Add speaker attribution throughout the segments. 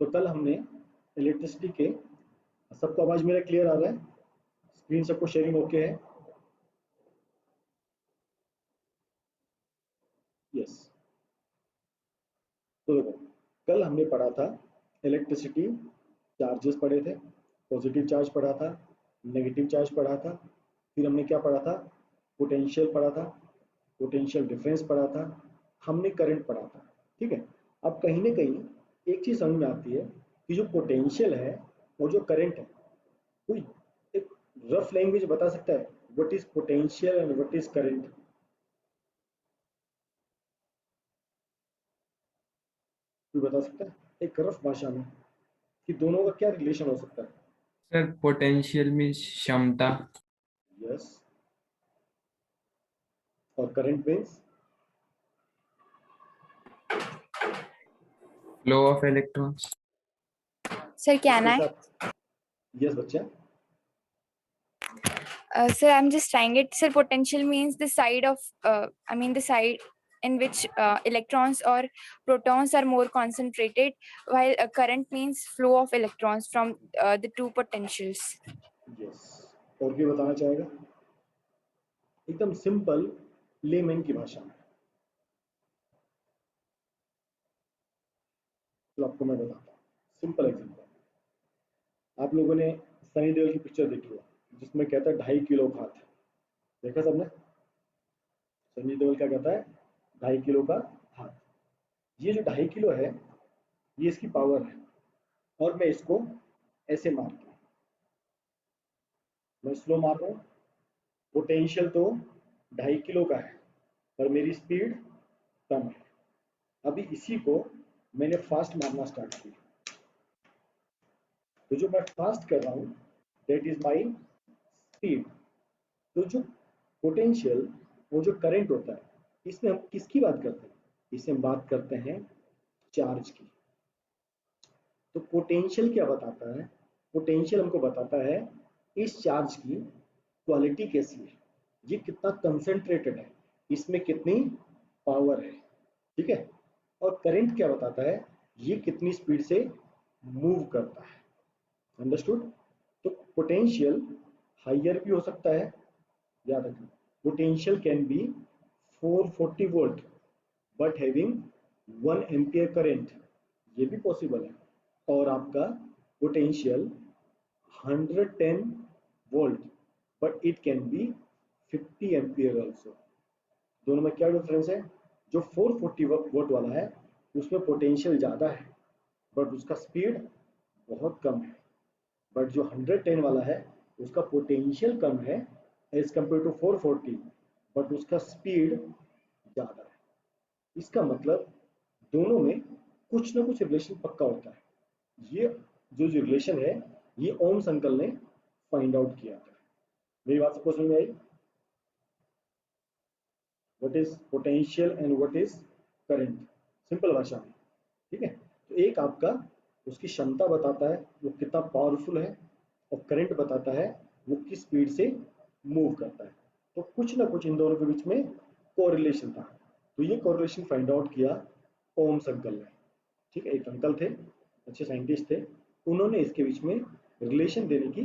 Speaker 1: तो कल हमने इलेक्ट्रिसिटी के, सबको आवाज मेरा क्लियर आ रहा है? स्क्रीन सबको शेयरिंग ओके है? यस। तो देखो, कल हमने पढ़ा था इलेक्ट्रिसिटी, चार्जेस पढ़े थे, पॉजिटिव चार्ज पढ़ा था, नेगेटिव चार्ज पढ़ा था, फिर हमने क्या पढ़ा था, पोटेंशियल पढ़ा था, पोटेंशियल डिफरेंस पढ़ा था, हमने करंट पढ़ा था। ठीक है। अब कहीं ना कहीं एक चीज समझ में आती है कि जो पोटेंशियल है और जो करंट है, कोई एक रफ लैंग्वेज बता सकता है what is potential and what is current? कोई बता सकता है एक रफ भाषा में कि दोनों का क्या रिलेशन हो सकता है?
Speaker 2: सर पोटेंशियल मीन्स क्षमता,
Speaker 1: यस। और current means?
Speaker 2: Flow of electrons.
Speaker 3: Sir, can
Speaker 1: इसके
Speaker 3: I?
Speaker 1: साथ यस बच्चा।
Speaker 3: Sir, I'm just trying it. Sir, potential means the side of, the side in which electrons or protons are more concentrated, while current means flow of electrons from the two potentials.
Speaker 1: Yes. और भी बताना चाहेगा एकदम simple layman की भाषा में? तो आपको मैं बताता हूँ सिंपल एग्जांपल। आप लोगों ने सनी देओल की पिक्चर देखी हो जिसमें कहता है 2.5 किलो भात। देखा सबने? सनी देओल क्या कहता है? 2.5 किलो का भात। ये जो 2.5 किलो है, ये इसकी पावर है, और मैं इसको ऐसे मार रहा हूँ, मैं स्लो मार रहा हूँ। पोटेंशियल तो 2.5 किलो का है, पर मेरी स्पीड कम है। अभी इसी को मैंने फास्ट मारना स्टार्ट किया, तो जो मैं फास्ट कर रहा हूँ दैट इज माई स्पीड। तो जो पोटेंशियल, वो जो करंट होता है, इसमें हम किसकी बात करते हैं? इसमें हम बात करते हैं चार्ज की। तो पोटेंशियल क्या बताता है? पोटेंशियल हमको बताता है इस चार्ज की क्वालिटी कैसी है, ये कितना कंसंट्रेटेड है, इसमें कितनी पावर है। ठीक है। और करंट क्या बताता है? ये कितनी स्पीड से मूव करता है। अंडरस्टूड? तो पोटेंशियल हाइयर भी हो सकता है, याद रखना। Potential can be 440 volt but having 1 ampere current, ये भी पॉसिबल है। और आपका potential 110 volt but it can be 50 ampere also. दोनों में क्या डिफरेंस है? जो 440 वोल्ट वाला है उसमें पोटेंशियल ज़्यादा है बट उसका स्पीड बहुत कम है। बट जो 110 वाला है उसका पोटेंशियल कम है एज कम्पेयर टू 440, बट उसका स्पीड ज़्यादा है। इसका मतलब दोनों में कुछ ना कुछ रिलेशन पक्का होता है। ये जो रिलेशन है ये ओम्स अंकल ने फाइंड आउट किया था। मेरी बात सबको समझ में आई? What is potential and what is current, simple भाषा में। ठीक है। तो एक आपका उसकी क्षमता बताता है वो कितना पावरफुल है, और करंट बताता है वो किस स्पीड से मूव करता है। तो कुछ ना कुछ इन दोनों के बीच में कोरिलेशन था। तो ये कोरिलेशन फाइंड आउट किया ओम्स अंकल ने। ठीक है। एक अंकल थे, अच्छे साइंटिस्ट थे, उन्होंने इसके बीच में रिलेशन देने की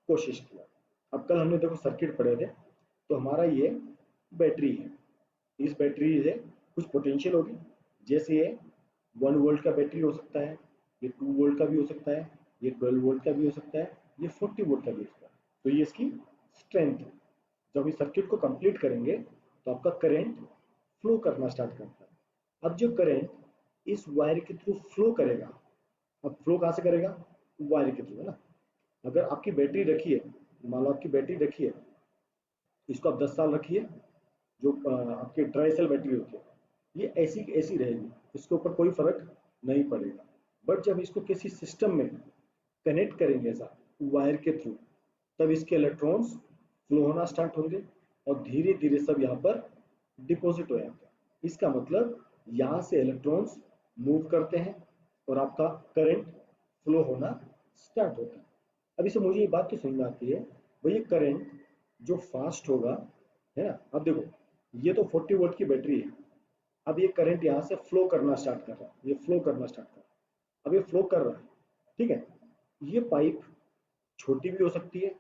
Speaker 1: कोशिश किया। अब कल हमने देखो सर्किट पढ़े थे, तो हमारा ये बैटरी है, इस बैटरी से कुछ पोटेंशियल होगी। जैसे ये 1 वोल्ट का बैटरी हो सकता है, ये 2 वोल्ट का भी हो सकता है, ये 12 वोल्ट का भी हो सकता है, ये 40 वोल्ट का भी हो सकता है। तो ये इसकी स्ट्रेंथ है। जब इस सर्किट को कंप्लीट करेंगे तो आपका करंट फ्लो करना स्टार्ट करता है। अब जो करंट इस वायर के थ्रू फ्लो करेगा, अब फ्लो कहाँ से करेगा? वायर के थ्रू, है ना। अगर आपकी बैटरी रखी है, मान लो आपकी बैटरी रखी है, इसको आप 10 साल रखिए, जो आपकी ड्राई सेल बैटरी होती है ये ऐसी ऐसी रहेगी, इसके ऊपर कोई फर्क नहीं पड़ेगा। बट जब इसको किसी सिस्टम में कनेक्ट करेंगे ऐसा वायर के थ्रू, तब इसके इलेक्ट्रॉन्स फ्लो होना स्टार्ट होंगे और धीरे धीरे सब यहाँ पर डिपॉजिट हो जाते हैं। इसका मतलब यहाँ से इलेक्ट्रॉन्स मूव करते हैं और आपका करंट फ्लो होना स्टार्ट होता है। अभी से मुझे ये बात तो समझ में आती है भाई, ये करंट जो फास्ट होगा, है ना। अब देखो ये तो 40 वोल्ट की बैटरी है, अब ये करंट यहाँ से फ्लो करना स्टार्ट कर रहा है, ये फ्लो करना स्टार्ट कर रहा है। अब ये फ्लो कर रहा है, ठीक है। ये पाइप छोटी भी हो सकती है,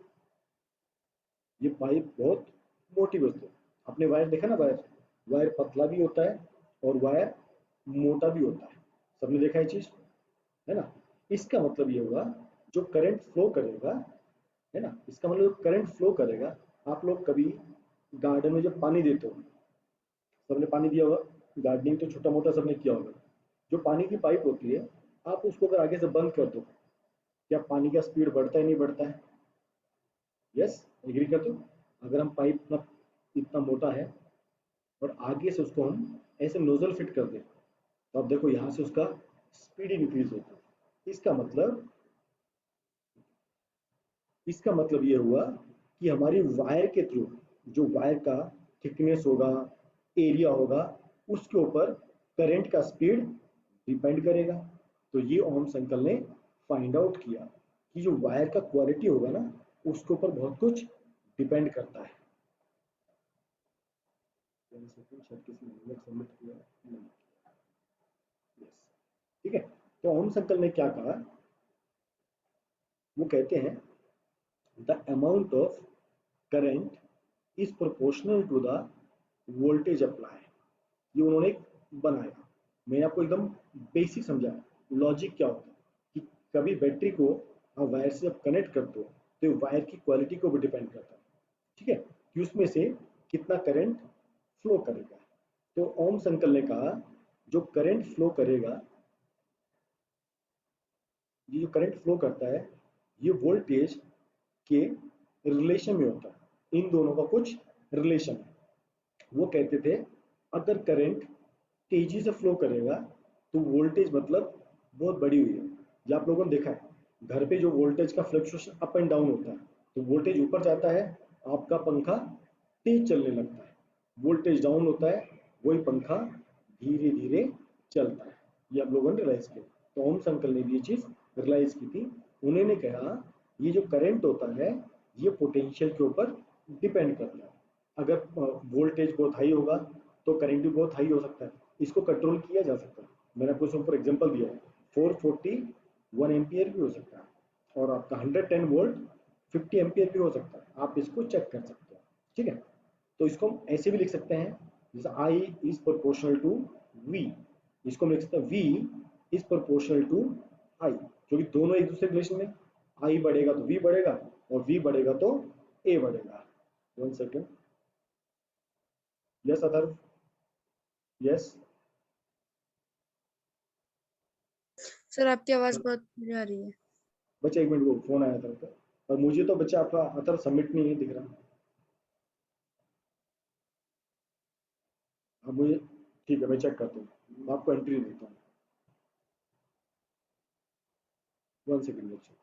Speaker 1: ये पाइप बहुत मोटी भी होती है। आपने वायर देखा ना, वायर वायर पतला भी होता है और वायर मोटा भी होता है, सबने देखा ये चीज, है ना। इसका मतलब ये हुआ जो करंट फ्लो करेगा, है ना, इसका मतलब करंट फ्लो करेगा। आप लोग कभी गार्डन में जब पानी देते हो, सबने पानी दिया होगा, गार्डनिंग तो छोटा मोटा सबने किया होगा। जो पानी की पाइप होती है, आप उसको अगर आगे से बंद कर दो, क्या पानी का स्पीड बढ़ता है नहीं बढ़ता है? यस, एग्री करते हो? अगर हम पाइप इतना इतना मोटा है और आगे से उसको हम ऐसे नोजल फिट कर दें, तो अब देखो यहाँ से उसका स्पीड इंक्रीज होता है। इसका मतलब ये हुआ कि हमारी वायर के थ्रू, जो वायर का थिकनेस होगा, एरिया होगा, उसके ऊपर करंट का स्पीड डिपेंड करेगा। तो ये ओम्स अंकल ने फाइंड आउट किया कि जो वायर का क्वालिटी होगा ना, उसके ऊपर बहुत कुछ डिपेंड करता है। सबमिट किया नहीं। यस, ठीक है। तो ओम्स अंकल ने क्या कहा, वो कहते हैं the amount of current is proportional to the voltage apply. ये उन्होंने बनाया, मैंने आपको एकदम बेसिक समझाया लॉजिक क्या होता है कि कभी बैटरी को आप वायर से जब कनेक्ट करते हो तो वायर की क्वालिटी को भी डिपेंड करता है, ठीक है, कि उसमें से कितना करंट फ्लो करेगा। तो ओम्स अंकल ने कहा जो करंट फ्लो करेगा, ये जो करंट फ्लो करता है, ये वोल्टेज के रिलेशन में होता है, इन दोनों का कुछ रिलेशन है। वो कहते थे अगर करंट तेजी से फ्लो करेगा तो वोल्टेज मतलब बहुत बड़ी हुई है। ये आप लोगों ने देखा है, घर पे जो वोल्टेज का फ्लक्चुएशन अप एंड डाउन होता है, तो वोल्टेज ऊपर जाता है, आपका पंखा तेज चलने लगता है, वोल्टेज डाउन होता है, वही पंखा धीरे धीरे चलता है। ये आप लोगों ने रियलाइज किया। तो ओम्स अंकल ने भी ये चीज रियलाइज की थी। उन्होंने कहा ये जो करंट होता है ये पोटेंशियल के ऊपर डिपेंड करता है। अगर वोल्टेज बहुत हाई होगा तो करंट भी बहुत हाई हो सकता है, इसको कंट्रोल किया जा सकता है। मैंने आपको इसके ऊपर एग्जांपल दिया है, 441 एम्पियर भी हो सकता है और आपका 110 वोल्ट 50 एम्पियर भी हो सकता है, आप इसको चेक कर सकते हो, ठीक है। तो इसको हम ऐसे भी लिख सकते हैं जैसे I is proportional to V, इसको हम लिख सकते हैं V is proportional to I, क्योंकि दोनों एक दूसरे रिलेशन में, I बढ़ेगा तो V बढ़ेगा और V बढ़ेगा तो A बढ़ेगा। 1 second, yes Atharva, yes
Speaker 4: sir आपकी आवाज बहुत धीरे आ रही है।
Speaker 1: बच्चा, एक मिनट, वो फोन आया था और मुझे तो बच्चा आपका अथर्व सबमिट नहीं दिख रहा। अब मुझे, ठीक है, मैं चेक करता हूँ, मैं आपको एंट्री देता हूँ। 1 सेकेंड बच्चा,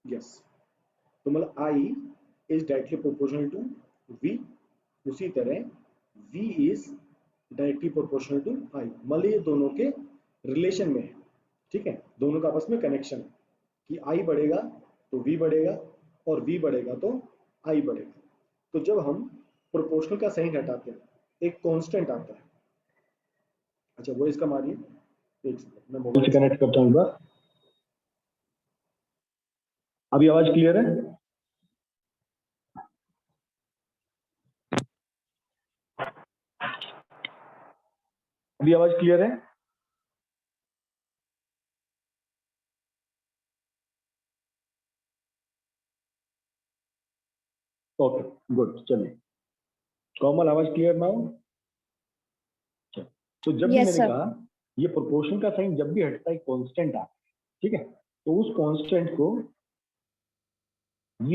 Speaker 1: यस। तो मतलब I is directly proportional to V, उसी तरह V is directly proportional to I, मतलब ये दोनों के रिलेशन में है, ठीक है, दोनों का आपस में कनेक्शन है कि I बढ़ेगा तो V बढ़ेगा और V बढ़ेगा तो I बढ़ेगा। तो जब हम प्रोपोर्शनल का साइन हटाते हैं एक कांस्टेंट आता है। अच्छा, वो इसका मानिए, एक सेकंड मैं मोबाइल से कनेक्ट करता हूँ एक बार। अभी आवाज क्लियर है? अभी आवाज क्लियर है? ओके गुड, चलिए, कॉमन आवाज क्लियर ना हो। तो जब भी
Speaker 4: Yes,
Speaker 1: मैंने
Speaker 4: sir.
Speaker 1: कहा ये प्रोपोर्शन का साइन जब भी हटता है कांस्टेंट आता है, ठीक है, तो उस कांस्टेंट को v,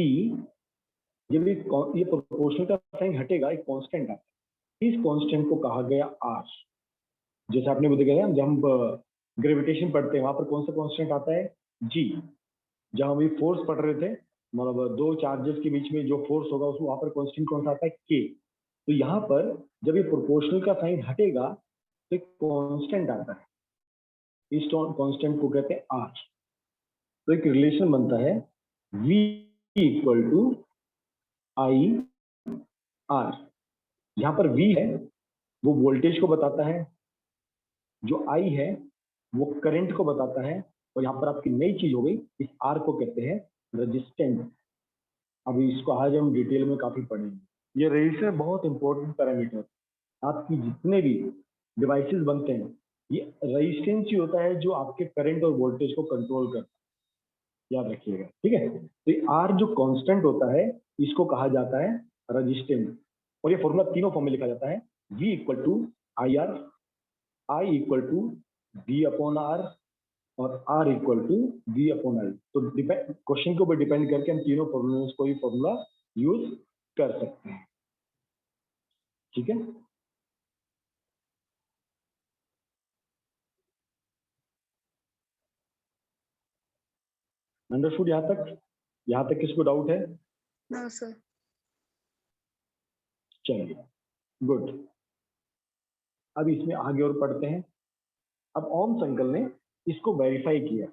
Speaker 1: जब ये प्रोपोर्शन का साइन हटेगा एक कांस्टेंट आता है, इस कांस्टेंट को कहा गया r। जैसे आपने बताया जब हम ग्रेविटेशन पढ़ते हैं वहां पर कौन सा कांस्टेंट आता है, g। जहां हम फोर्स पढ़ रहे थे, मतलब दो चार्जेस के बीच में जो फोर्स होगा उसको वहां पर कांस्टेंट कौन सा आता है, k। तो यहाँ पर जब ये प्रोपोर्शनल का साइन हटेगा तो एक कांस्टेंट आता है, इस कांस्टेंट को कहते हैं r। तो एक रिलेशन बनता है v equal to I r. यहाँ पर वी है वो वोल्टेज को बताता है, जो आई है वो करंट को बताता है, और यहाँ पर आपकी नई चीज हो गई, इस आर को कहते हैं रेजिस्टेंस। अभी इसको आज हम डिटेल में काफी पढ़ेंगे। ये रेजिस्टेंस बहुत इंपॉर्टेंट पैरामीटर, आपकी जितने भी डिवाइसेस बनते हैं ये रेजिस्टेंस ही होता है जो आपके करंट और वोल्टेज को कंट्रोल करता है, याद रखिएगा, ठीक है। तो ये आर जो कांस्टेंट होता है इसको कहा जाता है रेजिस्टेंस, और ये फॉर्मूला तीनों फॉर्म में लिखा जाता है, V equal to I R, I equal to V upon R, और R equal to V upon I. तो क्वेश्चन के ऊपर डिपेंड करके हम तीनों फॉर्मूले को ही फॉर्मूला यूज कर सकते हैं, ठीक है। अंडरस्टूड यहाँ तक किसको डाउट है?
Speaker 4: हाँ सर।
Speaker 1: चलिए गुड, अब इसमें आगे और पढ़ते हैं। अब ओम्स अंकल ने इसको वेरीफाई किया,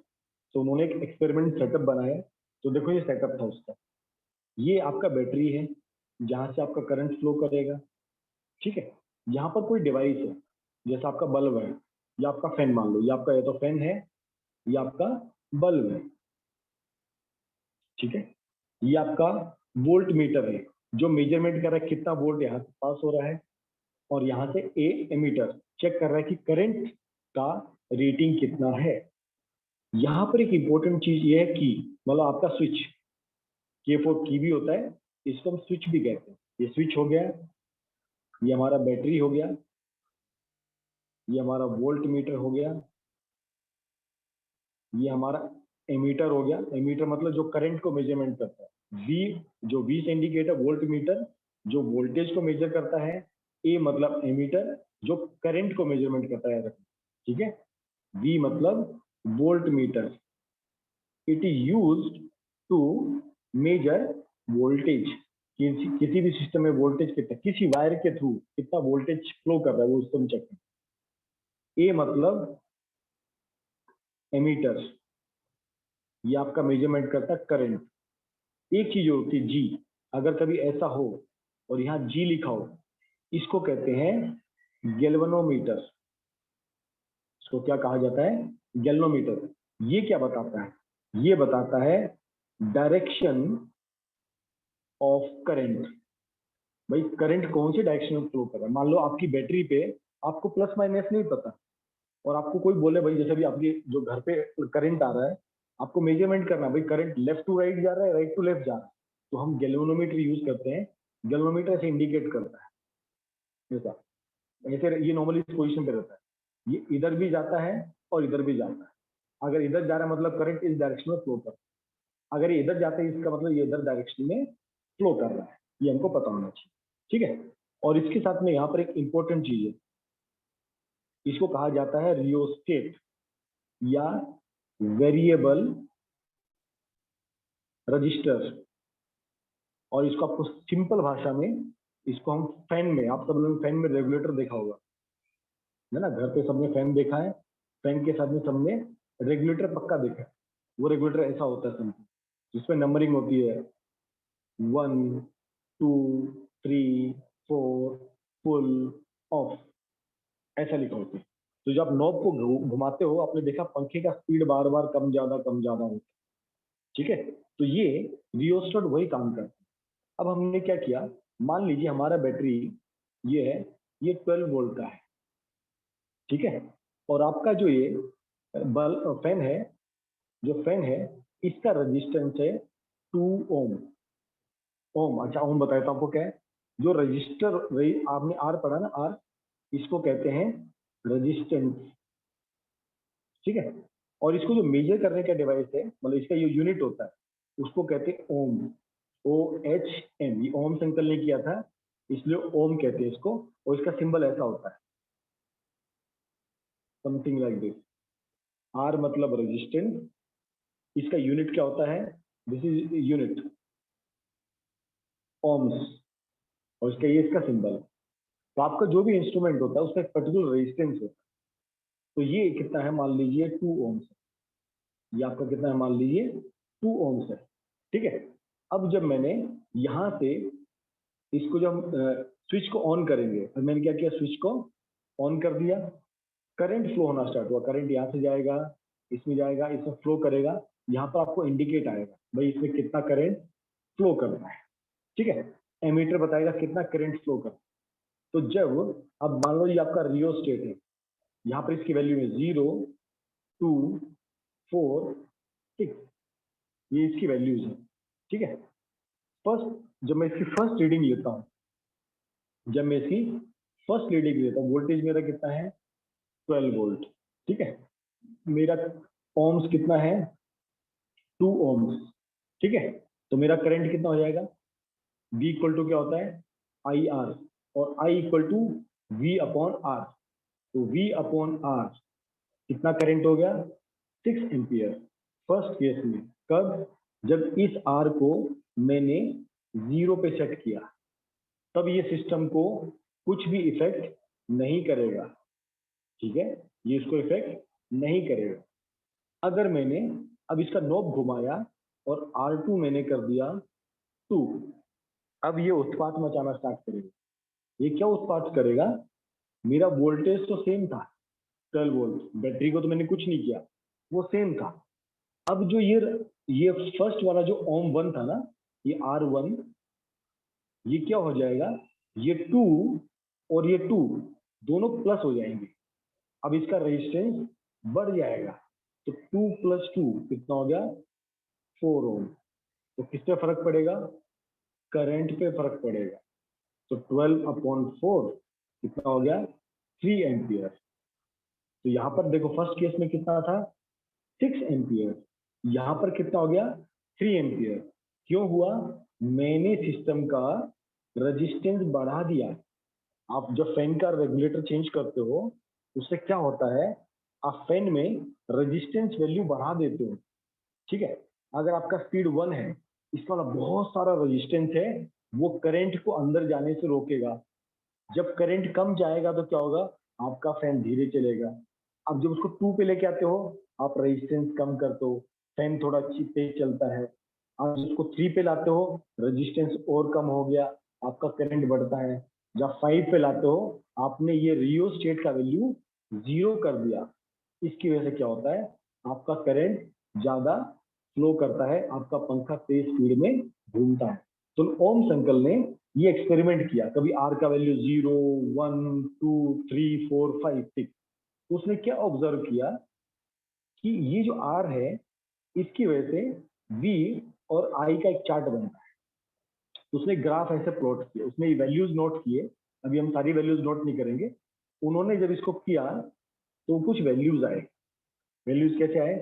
Speaker 1: तो उन्होंने एक एक्सपेरिमेंट सेटअप बनाया। तो देखो ये सेटअप था उसका, ये आपका बैटरी है जहां से आपका करंट फ्लो करेगा, ठीक है। यहाँ पर कोई डिवाइस है, जैसा आपका बल्ब है या आपका फैन, मान लो ये आपका या तो फैन है या आपका बल्ब है, ठीक है। ये आपका वोल्ट मीटर है जो मेजरमेंट कर रहा है कितना वोल्ट यहाँ से पास हो रहा है, और यहाँ से ए एमीटर चेक कर रहा है कि करंट का रेटिंग कितना है। यहाँ पर एक इंपॉर्टेंट चीज ये है कि मतलब आपका स्विच, के फोर की भी होता है, इसको हम स्विच भी कहते हैं। ये स्विच हो गया, ये हमारा बैटरी हो गया, ये हमारा वोल्ट मीटर हो गया, ये हमारा एमीटर हो गया। एमीटर मतलब जो करंट को मेजरमेंट करता है। वी जो वी से इंडिकेट है वोल्ट मीटर, जो वोल्टेज को मेजर करता है। ए मतलब एमीटर जो करंट को मेजरमेंट करता है, ठीक है। वी मतलब voltmeter, it is used to measure voltage. किसी भी सिस्टम में वोल्टेज कितना, किसी वायर के थ्रू कितना वोल्टेज फ्लो कर रहा है वो सिस्टम चेक करें। ए मतलब एमीटर, ये आपका मेजरमेंट करता है करंट। एक चीज होती है जी, अगर कभी ऐसा हो और यहाँ जी लिखा हो, इसको कहते हैं गैल्वेनोमीटर। इसको क्या कहा जाता है? गैल्वेनोमीटर। ये क्या बताता है? ये बताता है डायरेक्शन ऑफ करंट। भाई करंट कौन सी डायरेक्शन में फ्लो कर रहा है। मान लो आपकी बैटरी पे आपको प्लस माइनस नहीं पता, और आपको कोई बोले भाई जैसे भी आपके जो घर पे करंट आ रहा है, आपको मेजरमेंट करना है भाई करंट लेफ्ट टू राइट जा रहा है, राइट टू लेफ्ट जा रहा है, तो हम गैल्वेनोमीटर यूज करते हैं। गैल्वेनोमीटर से इंडिकेट करता है ऐसा, ऐसे ये नॉर्मली इस पोजीशन पे रहता है, ये इधर भी जाता है और इधर भी जाता है। अगर इधर जा रहा है मतलब करंट इस डायरेक्शन में फ्लो कर रहा है, अगर ये इधर जाता है इसका मतलब ये इधर डायरेक्शन में फ्लो कर रहा है, ये हमको पता होना चाहिए, ठीक है। और इसके साथ में यहाँ पर एक इंपॉर्टेंट चीज है, इसको कहा जाता है रियोस्टेट या वेरिएबल रजिस्टर। और इसको आपको सिंपल भाषा में, इसको हम फैन में, आप सब लोगों ने फैन में रेगुलेटर देखा होगा, है ना, घर पे सबने फैन देखा है, फैन के साथ में सबने रेगुलेटर पक्का देखा है। वो रेगुलेटर ऐसा होता है सिंपल, जिसमें नंबरिंग होती है 1 2 3 4 फुल ऑफ, ऐसा लिखा होता है। तो जब आप नॉब को घुमाते हो, आपने देखा पंखे का स्पीड बार बार कम ज्यादा होता है, ठीक है। तो ये रियोस्टेट वही काम करता है। अब हमने क्या किया, मान लीजिए हमारा बैटरी ये है, ये 12 वोल्ट का है, ठीक है। और आपका जो ये बल्ब फैन है, जो फैन है इसका रेजिस्टेंस है 2 ओम। ओम, अच्छा ओम बताया था आपको क्या है। जो रजिस्टर आपने आर पढ़ा ना, आर, इसको कहते हैं रेजिस्टेंस, ठीक है। और इसको जो मेजर करने का डिवाइस है, मतलब इसका जो यूनिट होता है, उसको कहते हैं ओम, OHM। ये ओम अंकल ने किया था इसलिए ओम कहते हैं इसको, और इसका सिंबल ऐसा होता है, समथिंग लाइक दिस। आर मतलब रेजिस्टेंस, इसका यूनिट क्या होता है, दिस इज यूनिट ओम्स, और इसका ये इसका सिंबल है। तो आपका जो भी इंस्ट्रूमेंट होता है उसका एक पर्टिकुलर रेजिस्टेंस होता है। तो ये कितना है, मान लीजिए 2 ओम्स है, ये आपका कितना है, मान लीजिए 2 ओम्स है, ठीक है। अब जब मैंने यहां से इसको जब हम स्विच को ऑन करेंगे, अब मैंने क्या किया, स्विच को ऑन कर दिया, करंट फ्लो होना स्टार्ट हुआ, करंट यहाँ से जाएगा, इसमें जाएगा, इसमें फ्लो करेगा, यहाँ पर आपको इंडिकेट आएगा भाई इसमें कितना करंट फ्लो करना है, ठीक है। एमीटर बताएगा कितना करंट फ्लो करना है। तो जब अब मान लो ये आपका रियोस्टेट है, यहाँ पर इसकी वैल्यू है 0, 2, 4, 6, ये इसकी वैल्यूज है, ठीक है। फर्स्ट जब मैं इसकी फर्स्ट रीडिंग लेता हूँ, जब मैं इसकी फर्स्ट रीडिंग लेता हूँ, वोल्टेज मेरा कितना है 12 वोल्ट, ठीक है। मेरा ओम्स कितना है 2 ओम्स, ठीक है। तो मेरा करंट कितना हो जाएगा, V इक्वल टू क्या होता है IR, और I equal to V upon R। तो V अपॉन R कितना करंट हो गया 6 एम्पियर फर्स्ट केस में। कब, जब इस R को मैंने 0 पे सेट किया, तब ये सिस्टम को कुछ भी इफेक्ट नहीं करेगा, ठीक है, ये इसको इफेक्ट नहीं करेगा। अगर मैंने अब इसका नॉब घुमाया और R2 मैंने कर दिया 2, अब ये उत्पात मचाना स्टार्ट करेगा। ये क्या उत्पात करेगा, मेरा वोल्टेज तो सेम था 12 वोल्ट, बैटरी को तो मैंने कुछ नहीं किया, वो सेम था। अब जो ये फर्स्ट वाला जो ओम 1 था ना, ये R1, ये क्या हो जाएगा, ये 2 और ये 2 दोनों प्लस हो जाएंगे। अब इसका रेजिस्टेंस बढ़ जाएगा, तो 2 + 2 कितना हो गया 4 ओम। तो किस पे फर्क पड़ेगा, करंट पे फर्क पड़ेगा। तो 12/4 कितना हो गया 3 एम्पियर। तो यहाँ पर देखो फर्स्ट केस में कितना था 6 एम्पियर, यहाँ पर कितना हो गया 3 एम्पियर। क्यों हुआ, मैंने सिस्टम का रेजिस्टेंस बढ़ा दिया। आप जब फैन का रेगुलेटर चेंज करते हो, उससे क्या होता है, आप फैन में रेजिस्टेंस वैल्यू बढ़ा देते हो, ठीक है। अगर आपका स्पीड 1 है, इसका मतलब बहुत सारा रेजिस्टेंस है, वो करंट को अंदर जाने से रोकेगा। जब करंट कम जाएगा तो क्या होगा, आपका फैन धीरे चलेगा। अब जब उसको 2 पे लेके आते हो, आप रेजिस्टेंस कम करते हो, फैन थोड़ा तेज चलता है। आप उसको 3 पे लाते हो, रेजिस्टेंस और कम हो गया, आपका करंट बढ़ता है। जब 5 पे लाते हो, आपने ये रियोस्टेट का वैल्यू 0 कर दिया। इसकी वजह से क्या होता है, आपका करंट ज्यादा फ्लो करता है, आपका पंखा तेज स्पीड में घूमता है। तो ओम्स अंकल ने ये एक्सपेरिमेंट किया, कभी आर का वैल्यू 0, 1, 2, 3, 4, 5, 6। उसने क्या ऑब्जर्व किया कि ये जो आर है, इसकी वजह से वी और आई का एक चार्ट बनता है। उसने ग्राफ ऐसे प्लॉट किए, उसने वैल्यूज नोट किए, अभी हम सारी वैल्यूज नोट नहीं करेंगे। उन्होंने जब इसको किया तो कुछ वैल्यूज आए। वैल्यूज कैसे आए,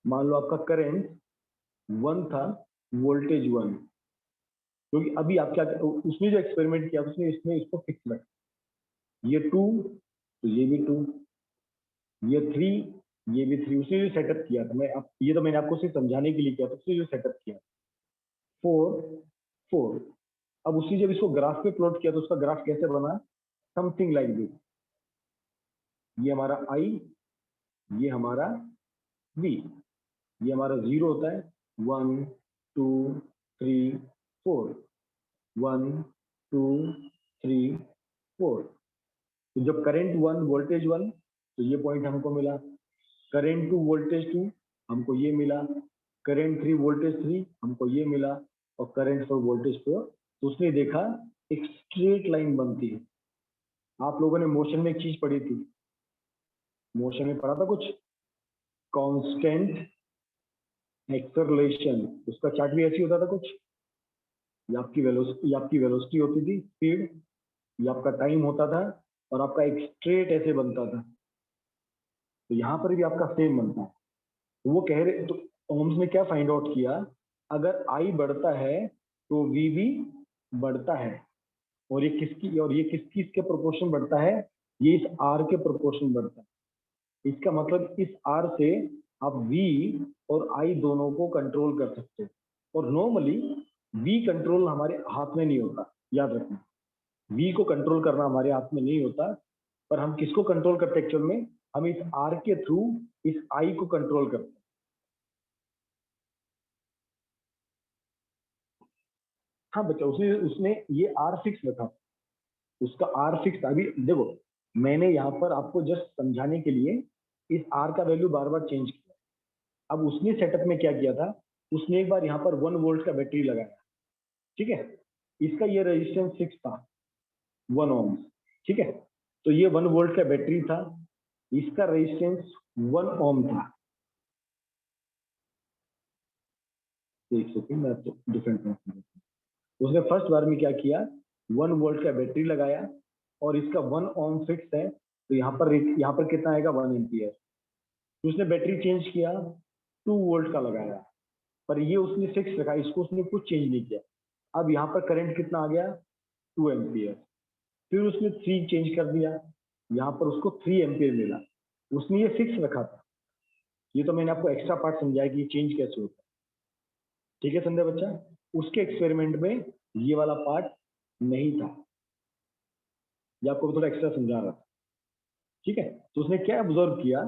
Speaker 1: मान लो आपका करंट 1 था, वोल्टेज 1, क्योंकि अभी आप क्या, उसने जो एक्सपेरिमेंट किया उसने इसमें इसको फिक्स रखा, ये 2 तो ये भी 2, ये 3 ये भी 3। उसने जो सेटअप किया था, मैं आप ये तो मैंने आपको सिर्फ समझाने के लिए किया था, उसने जो सेटअप किया 4 4। अब उसने जब इसको ग्राफ पे प्लॉट किया तो उसका ग्राफ कैसे बना, समथिंग लाइक दिस। ये हमारा आई, ये हमारा वी, ये हमारा 0 होता है 1 2 3 4, 1 2 3 4। तो जब करंट 1 वोल्टेज 1, तो ये पॉइंट हमको मिला। करंट 2 वोल्टेज 2 हमको ये मिला। करंट 3 वोल्टेज 3 हमको ये मिला। और करंट 4 वोल्टेज 4। तो उसने देखा एक स्ट्रेट लाइन बनती है। आप लोगों ने मोशन में एक चीज पढ़ी थी, मोशन में पढ़ा था कुछ, कांस्टेंट एक्सेलरेशन। उसका चार्ट भी ऐसे होता था कुछ, ये आपकी वेलोसिटी होती थी, स्पीड, ये आपका टाइम होता था, और आपका एक स्ट्रेट ऐसे बनता था। तो यहाँ पर भी आपका सेम बनता है। तो वो कह रहे, तो ओम्स ने क्या फाइंड आउट किया, अगर आई बढ़ता है तो वी भी बढ़ता है। और ये किसकी इसके प्रोपोर्शन बढ़ता है, ये इस आर के प्रोपोर्शन बढ़ता है। इसका मतलब इस आर से आप वी और आई दोनों को कंट्रोल कर सकते हो। और नॉर्मली वी कंट्रोल हमारे हाथ में नहीं होता, याद रखना, वी को कंट्रोल करना हमारे हाथ में नहीं होता। पर हम किसको कंट्रोल करते हैं एक्चुअल में, हम इस आर के थ्रू इस आई को कंट्रोल करते हैं। हाँ बच्चा, उसने उसने ये आर फिक्स रखा, उसका आर फिक्स। अभी देखो, मैंने यहाँ पर आपको जस्ट समझाने के लिए इस आर का वैल्यू बार बार चेंज किया। अब उसने सेटअप में क्या किया था, उसने एक बार यहाँ पर 1 वोल्ट का बैटरी लगाया, ठीक है। इसका ये रेजिस्टेंस 6 था, 1 ओम, ठीक है। तो ये 1 वोल्ट का बैटरी था, इसका रेजिस्टेंस 1 ओम था। एक सेकंड, मैं तो डिफरेंट, उसने फर्स्ट बार में क्या किया, 1 वोल्ट का बैटरी लगाया और इसका 1 ओम फिक्स है, तो यहाँ पर कितना आएगा, 1 एम्पियर। तो उसने बैटरी चेंज किया, 2 वोल्ट का लगाया, पर ये उसने फिक्स रखा, इसको उसने कुछ चेंज नहीं किया। अब यहाँ पर करंट कितना आ गया, 2 एम्पियर। फिर उसने 3 चेंज कर दिया, यहाँ पर उसको 3 एम्पियर मिला। उसने ये फिक्स रखा था, ये तो मैंने आपको एक्स्ट्रा पार्ट समझाया कि ये चेंज कैसे होता है, ठीक है संजय बच्चा। उसके एक्सपेरिमेंट में ये वाला पार्ट नहीं था, ये आपको थोड़ा एक्स्ट्रा समझा रहा था, ठीक है। तो उसने क्या ऑब्जर्व किया,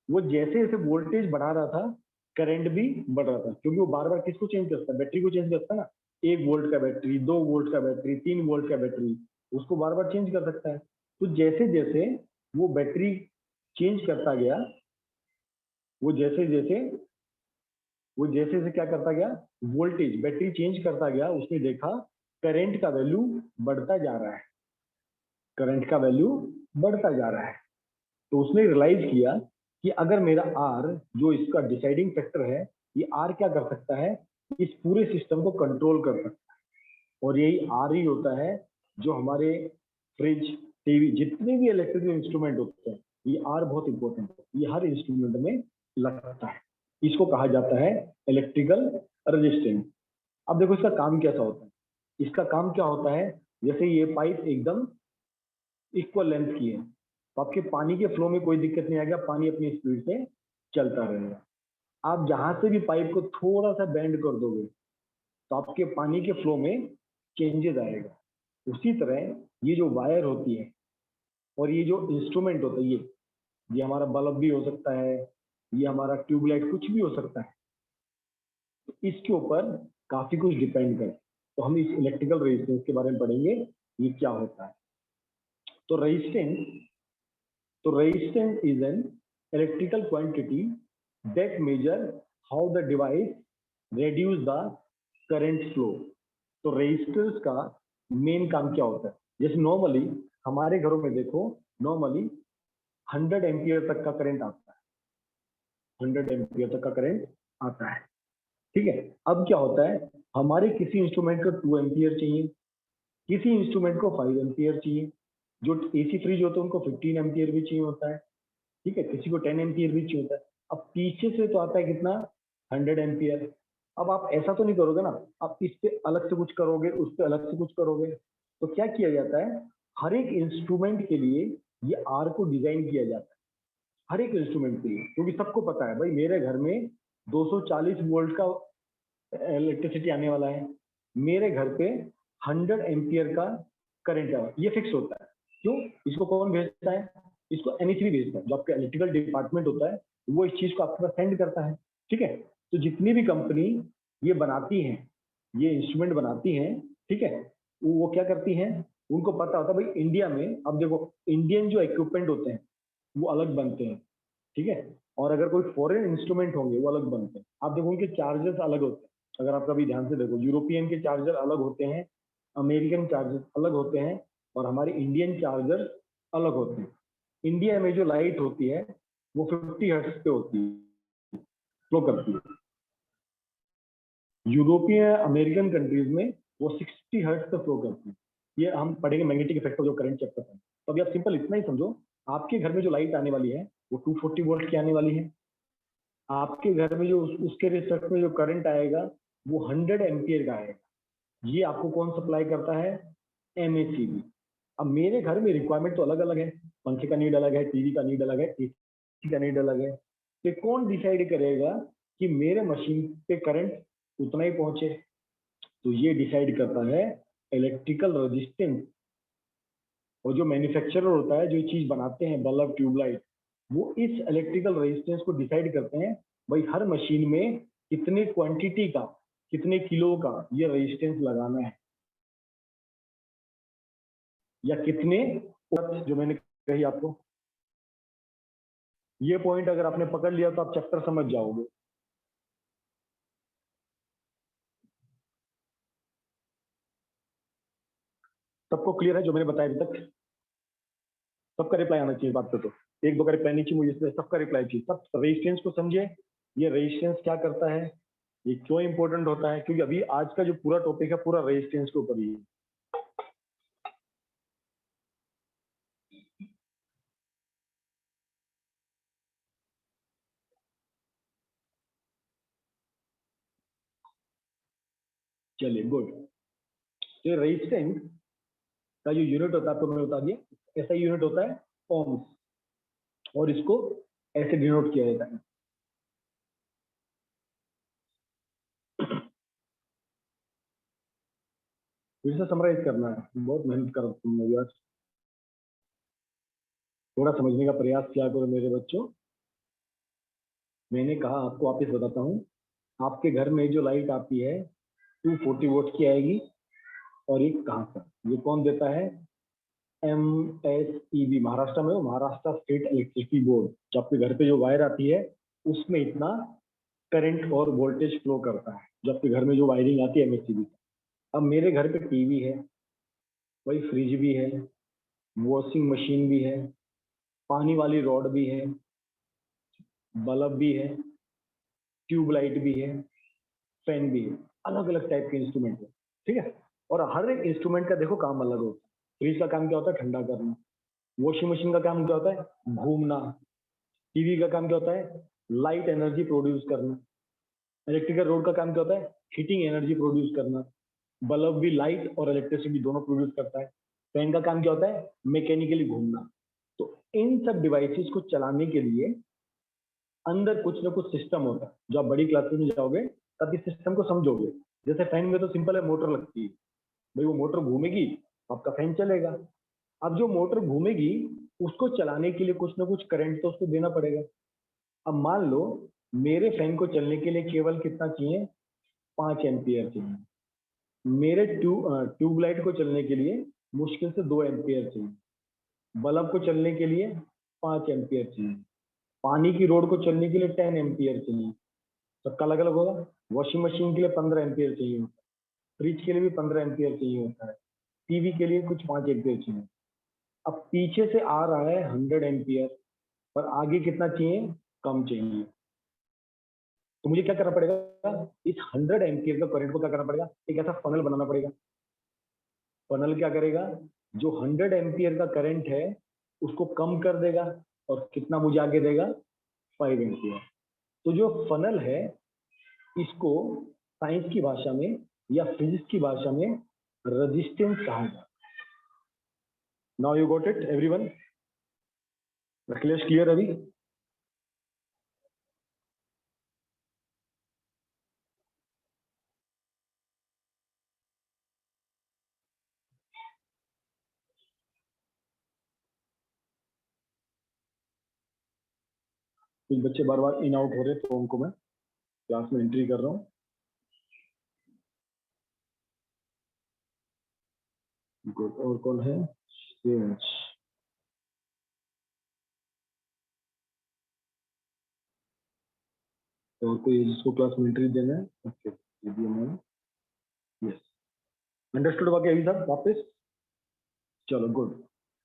Speaker 1: वो जैसे जैसे वोल्टेज बढ़ा रहा था, करंट भी बढ़ रहा था, क्योंकि वो बार बार किसको चेंज करता है, बैटरी को चेंज करता है ना। 1 वोल्ट का बैटरी, 2 वोल्ट का बैटरी, 3 वोल्ट का बैटरी, उसको बार बार चेंज कर सकता है। तो जैसे जैसे वो बैटरी चेंज करता गया, वो जैसे जैसे क्या करता गया, वोल्टेज बैटरी चेंज करता गया, उसने देखा करंट का वैल्यू बढ़ता जा रहा है, करंट का वैल्यू बढ़ता जा रहा है। तो उसने रियलाइज किया कि अगर मेरा आर, जो इसका डिसाइडिंग फैक्टर है, ये आर क्या कर सकता है, इस पूरे सिस्टम को कंट्रोल कर सकता है। और यही आर ही होता है जो हमारे फ्रिज, टीवी, जितने भी इलेक्ट्रिकल इंस्ट्रूमेंट होते हैं, ये आर बहुत इंपॉर्टेंट है, ये हर इंस्ट्रूमेंट में लगता है। इसको कहा जाता है इलेक्ट्रिकल रेजिस्टेंस। अब देखो इसका काम कैसा होता है, इसका काम क्या होता है, जैसे ये पाइप एकदम इक्वल लेंथ की है, तो आपके पानी के फ्लो में कोई दिक्कत नहीं आएगा, पानी अपनी स्पीड से चलता रहेगा। आप जहां से भी पाइप को थोड़ा सा बेंड कर दोगे, तो आपके पानी के फ्लो में चेंजेस आएगा। उसी तरह ये जो वायर होती है और ये जो इंस्ट्रूमेंट होता है, ये हमारा बल्ब भी हो सकता है, ये हमारा ट्यूबलाइट, कुछ भी हो सकता है, तो इसके ऊपर काफी कुछ डिपेंड करे। तो हम इस इलेक्ट्रिकल रेजिस्टेंस के बारे में पढ़ेंगे, ये क्या होता है। तो resistance is an electrical quantity that measure how the device reduce the current flow। तो रेजिस्टेंस का मेन काम क्या होता है, जैसे नॉर्मली हमारे घरों में देखो, नॉर्मली 100 एम्पियर तक का करंट आता है, 100 एम्पियर तक का करंट आता है, ठीक है। अब क्या होता है, हमारे किसी इंस्ट्रूमेंट को 2 एम्पियर चाहिए, किसी इंस्ट्रूमेंट को 5 एम्पियर चाहिए, जो एसी फ्रिज होते हैं उनको 15 एम्पियर भी चाहिए होता है, ठीक है, किसी को 10 एम्पियर भी चाहिए होता है। अब पीछे से तो आता है कितना, 100 एम्पियर। अब आप ऐसा तो नहीं करोगे ना, आप इस पे अलग से कुछ करोगे, उस पे अलग से कुछ करोगे। तो क्या किया जाता है, हर एक इंस्ट्रूमेंट के लिए ये आर को डिजाइन किया जाता है, हर एक इंस्ट्रूमेंट के लिए, क्योंकि सबको पता है भाई मेरे घर में 240 वोल्ट का इलेक्ट्रिसिटी आने वाला है, मेरे घर पे 100 एम्पियर का करंट है, ये फिक्स होता है। क्यों, इसको कौन भेजता है, इसको NEC भेजता है, जो आपका इलेक्ट्रिकल डिपार्टमेंट होता है, वो इस चीज को आपके पास सेंड करता है, ठीक है। तो जितनी भी कंपनी ये बनाती हैं, ये इंस्ट्रूमेंट बनाती हैं, ठीक है, वो क्या करती हैं, उनको पता होता है भाई इंडिया में, अब देखो इंडियन जो इक्विपमेंट होते हैं वो अलग बनते हैं, ठीक है, और अगर कोई फॉरेन इंस्ट्रूमेंट होंगे वो अलग बनते हैं। आप देखो उनके चार्जेस अलग होते हैं, अगर आप कभी ध्यान से देखो, यूरोपियन के चार्जर अलग होते हैं, अमेरिकन चार्जर अलग होते हैं, और हमारे इंडियन चार्जर अलग होते हैं। इंडिया में जो लाइट होती है वो 50 हर्ट्ज पे होती है, फ्लो करती है। यूरोपियन अमेरिकन कंट्रीज में वो 60 हर्ट्ज पे फ्लो करती है। ये हम पढ़ेंगे मैग्नेटिक इफेक्ट ऑफ जो करंट चैप्टर है। तो अभी आप सिंपल इतना ही समझो, आपके घर में जो लाइट आने वाली है वो 240 वोल्ट की आने वाली है, आपके घर में जो उसके रिस्पेक्ट में जो करंट आएगा वो 100 एम्पियर का आएगा। ये आपको कौन सप्लाई करता है, MACB। अब मेरे घर में रिक्वायरमेंट तो अलग अलग है, पंखे का नीड अलग है, टीवी का नीड अलग है, AC का नीड अलग है। तो कौन डिसाइड करेगा कि मेरे मशीन पे करंट उतना ही पहुंचे, तो ये डिसाइड करता है इलेक्ट्रिकल रेजिस्टेंस। और जो मैन्युफैक्चरर होता है, जो चीज बनाते हैं बल्ब ट्यूबलाइट, वो इस इलेक्ट्रिकल रेजिस्टेंस को डिसाइड करते हैं, भाई हर मशीन में कितने क्वांटिटी का, कितने किलो का ये रेजिस्टेंस लगाना है। या कितने, जो मैंने कही आपको, ये पॉइंट अगर आपने पकड़ लिया तो आप चैप्टर समझ जाओगे। सबको क्लियर है जो मैंने बताया अभी तक? सबका रिप्लाई आना चाहिए बात पे, तो एक दो का रिप्लाई नहीं चाहिए मुझे, इसलिए सबका रिप्लाई चाहिए। सब रेजिस्टेंस को समझे, ये रेजिस्टेंस क्या करता है, ये क्यों इंपॉर्टेंट होता है, क्योंकि अभी आज का जो पूरा टॉपिक है पूरा रेजिस्टेंस के ऊपर ही है। चलिए गुड। तो रेजिस्टेंस का जो यूनिट होता है आपको मैंने बता दिया, ऐसा यूनिट होता है ओम्स, और इसको ऐसे डिनोट किया जाता है। फिर से समराइज करना है, बहुत मेहनत कर तुमने यार, थोड़ा समझने का प्रयास किया करो मेरे बच्चों। मैंने कहा आपको वापिस बताता हूँ, आपके घर में जो लाइट आती है 240 वोल्ट की आएगी, और एक कहाँ पर, ये कौन देता है, MSEB, महाराष्ट्र में हो, महाराष्ट्र स्टेट इलेक्ट्रिसिटी बोर्ड, जो आपके घर पे जो वायर आती है उसमें इतना करंट और वोल्टेज फ्लो करता है, जो आपके घर में जो वायरिंग आती है MSEB। अब मेरे घर पे टीवी है, वही फ्रिज भी है, वॉशिंग मशीन भी है, पानी वाली रॉड भी है, बल्ब भी है, ट्यूबलाइट भी है, फैन भी है, अलग अलग टाइप के इंस्ट्रूमेंट है, ठीक है। और हर एक इंस्ट्रूमेंट का देखो काम अलग होता है। फ्रिज का काम क्या होता है, ठंडा करना। वॉशिंग मशीन का काम क्या होता है, घूमना। टीवी का काम क्या होता है, लाइट एनर्जी प्रोड्यूस करना। इलेक्ट्रिकल रोड का काम क्या होता है, हीटिंग एनर्जी प्रोड्यूस करना। बल्ब भी लाइट और इलेक्ट्रिसिटी दोनों प्रोड्यूस करता है। फैन का काम क्या होता है, मैकेनिकली घूमना। तो इन सब डिवाइसेस को चलाने के लिए अंदर कुछ ना कुछ सिस्टम होता है, जो आप बड़ी क्लासेस में जाओगे तब इस सिस्टम को समझोगे। जैसे फैन में तो सिंपल है, मोटर लगती है, भाई वो मोटर घूमेगी आपका फैन चलेगा। अब जो मोटर घूमेगी उसको चलाने के लिए कुछ ना कुछ करंट तो उसको देना पड़ेगा। अब मान लो मेरे फैन को चलने के लिए केवल कितना चाहिए, 5 एम्पियर चाहिए। मेरे ट्यूबलाइट को चलने के लिए मुश्किल से 2 एम्पियर चाहिए। बल्ब को चलने के लिए 5 एम्पियर चाहिए। पानी की रोड को चलने के लिए 10 एम्पियर चाहिए। सबका अलग अलग होगा। वॉशिंग मशीन के लिए 15 एम्पियर चाहिए होता है, फ्रिज के लिए भी 15 एम्पियर चाहिए होता है, टीवी के लिए कुछ 5 एम्पियर चाहिए। अब पीछे से आ रहा है 100 एम्पियर, पर आगे कितना चाहिए, कम चाहिए। तो मुझे क्या करना पड़ेगा, इस 100 एम्पियर का करंट को क्या करना पड़ेगा, एक ऐसा फनल बनाना पड़ेगा। फनल क्या करेगा, जो 100 एम्पियर का करंट है उसको कम कर देगा, और कितना मुझे आगे देगा, 5 एम्पियर। तो जो फनल है इसको साइंस की भाषा में या फिजिक्स की भाषा में रेजिस्टेंस कहा जाता है। Now you got it everyone, clear अभी? कुछ बच्चे बार बार इन आउट हो रहे, तो उनको मैं क्लास में एंट्री कर रहा हूँ। गुड, और कौन है, और कोई जिसको क्लास में एंट्री देना है? ओके, यस, अंडरस्टूड बाकी अभी सब वापस, चलो गुड।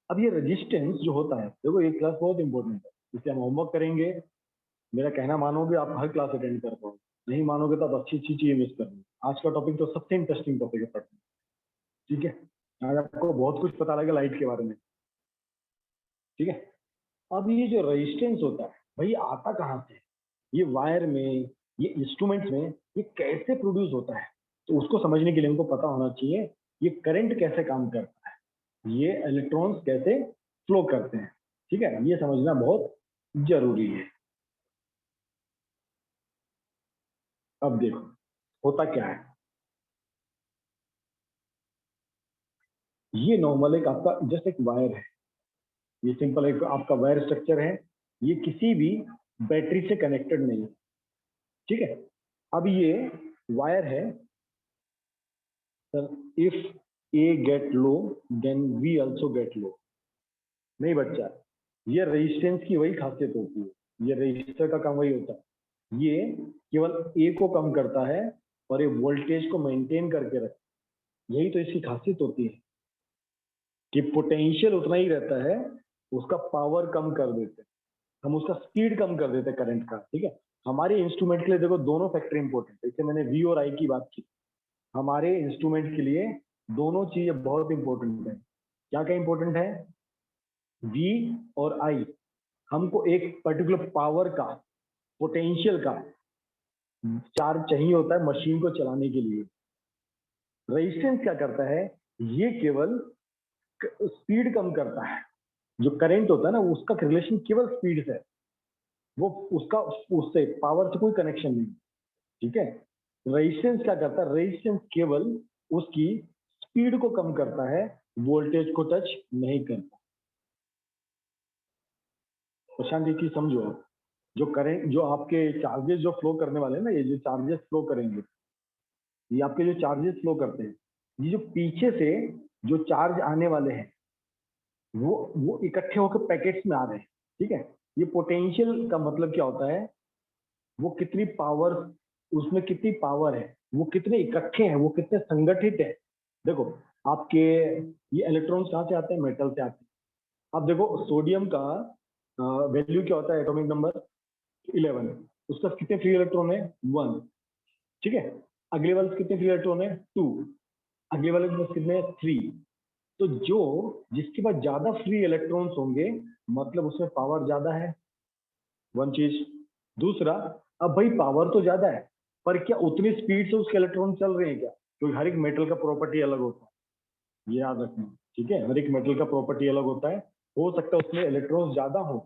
Speaker 1: अब ये रेजिस्टेंस जो होता है, देखो ये क्लास बहुत इंपॉर्टेंट है, इससे हम होमवर्क करेंगे। मेरा कहना मानोगे आप हर क्लास अटेंड कर पाओगे, नहीं मानोगे तो आप अच्छी अच्छी चीजें मिस करोगे। आज का टॉपिक तो सबसे इंटरेस्टिंग टॉपिक है पढ़ने, ठीक है। आज आपको बहुत कुछ पता लगेगा लाइट के बारे में, ठीक है। अब ये जो रेजिस्टेंस होता है भाई आता कहाँ से, ये वायर में, ये इंस्ट्रूमेंट्स में, ये कैसे प्रोड्यूस होता है, तो उसको समझने के लिए हमको पता होना चाहिए ये करंट कैसे काम करता है, ये इलेक्ट्रॉन्स कैसे फ्लो करते हैं, ठीक है। ये समझना बहुत जरूरी है। अब देखो होता क्या है, ये नॉर्मल एक आपका जस्ट एक वायर है, ये सिंपल एक आपका वायर स्ट्रक्चर है, ये किसी भी बैटरी से कनेक्टेड नहीं है, ठीक है। अब ये वायर है sir, if A get low then V also get low. नहीं बच्चा, ये रेजिस्टेंस की वही खासियत होती है, ये रजिस्टर का काम वही होता है, ये केवल ए को कम करता है और ये वोल्टेज को मेंटेन करके रखता है। यही तो इसकी खासियत होती है कि पोटेंशियल उतना ही रहता है, उसका पावर कम कर देते हैं हम, उसका स्पीड कम कर देते हैं करंट का। ठीक है, हमारे इंस्ट्रूमेंट के लिए देखो दोनों फैक्टर इंपॉर्टेंट है, जैसे मैंने वी और आई की बात की, हमारे इंस्ट्रूमेंट के लिए दोनों चीजें बहुत इंपॉर्टेंट है। क्या क्या इंपॉर्टेंट है? वी और आई हमको एक पर्टिकुलर पावर का, पोटेंशियल का चार्ज चाहिए होता है मशीन को चलाने के लिए। रेजिस्टेंस क्या करता है? ये केवल स्पीड कम करता है, जो करंट होता है ना उसका रिलेशन केवल स्पीड से है, वो उसका उससे पावर से कोई कनेक्शन नहीं। ठीक है, रेजिस्टेंस क्या करता है? रेजिस्टेंस केवल उसकी स्पीड को कम करता है, वोल्टेज को टच नहीं करता। प्रशांत, ये चीज समझो आप, जो करंट, जो आपके चार्जेस जो फ्लो करने वाले हैं ना, ये जो चार्जेस फ्लो करेंगे, ये आपके जो चार्जेस फ्लो करते हैं, ये जो पीछे से जो चार्ज आने वाले हैं वो इकट्ठे होकर पैकेट्स में आ रहे हैं। ठीक है, ये पोटेंशियल का मतलब क्या होता है? वो कितनी पावर, उसमें कितनी पावर है, वो कितने इकट्ठे हैं, वो कितने संगठित है। देखो आपके ये इलेक्ट्रॉन्स कहाँ से आते हैं? मेटल से आते हैं। अब देखो सोडियम का वैल्यू क्या होता है? एटॉमिक नंबर 11, उसका कितने फ्री इलेक्ट्रॉन है? 1। ठीक है, अगले वाले कितने फ्री इलेक्ट्रॉन है? 2। अगले वाले के पास कितने? 3। तो जो जिसके पास ज्यादा फ्री इलेक्ट्रॉन्स होंगे मतलब उसमें पावर ज्यादा है, वन चीज। दूसरा, अब भाई पावर तो ज्यादा है, पर क्या उतनी स्पीड से उसके इलेक्ट्रॉन चल रहे हैं क्या? क्योंकि हर एक मेटल का प्रॉपर्टी अलग होता है, ये याद रखना। ठीक है, हर एक मेटल का प्रॉपर्टी अलग होता है, हो सकता है उसमें इलेक्ट्रॉन्स ज्यादा हो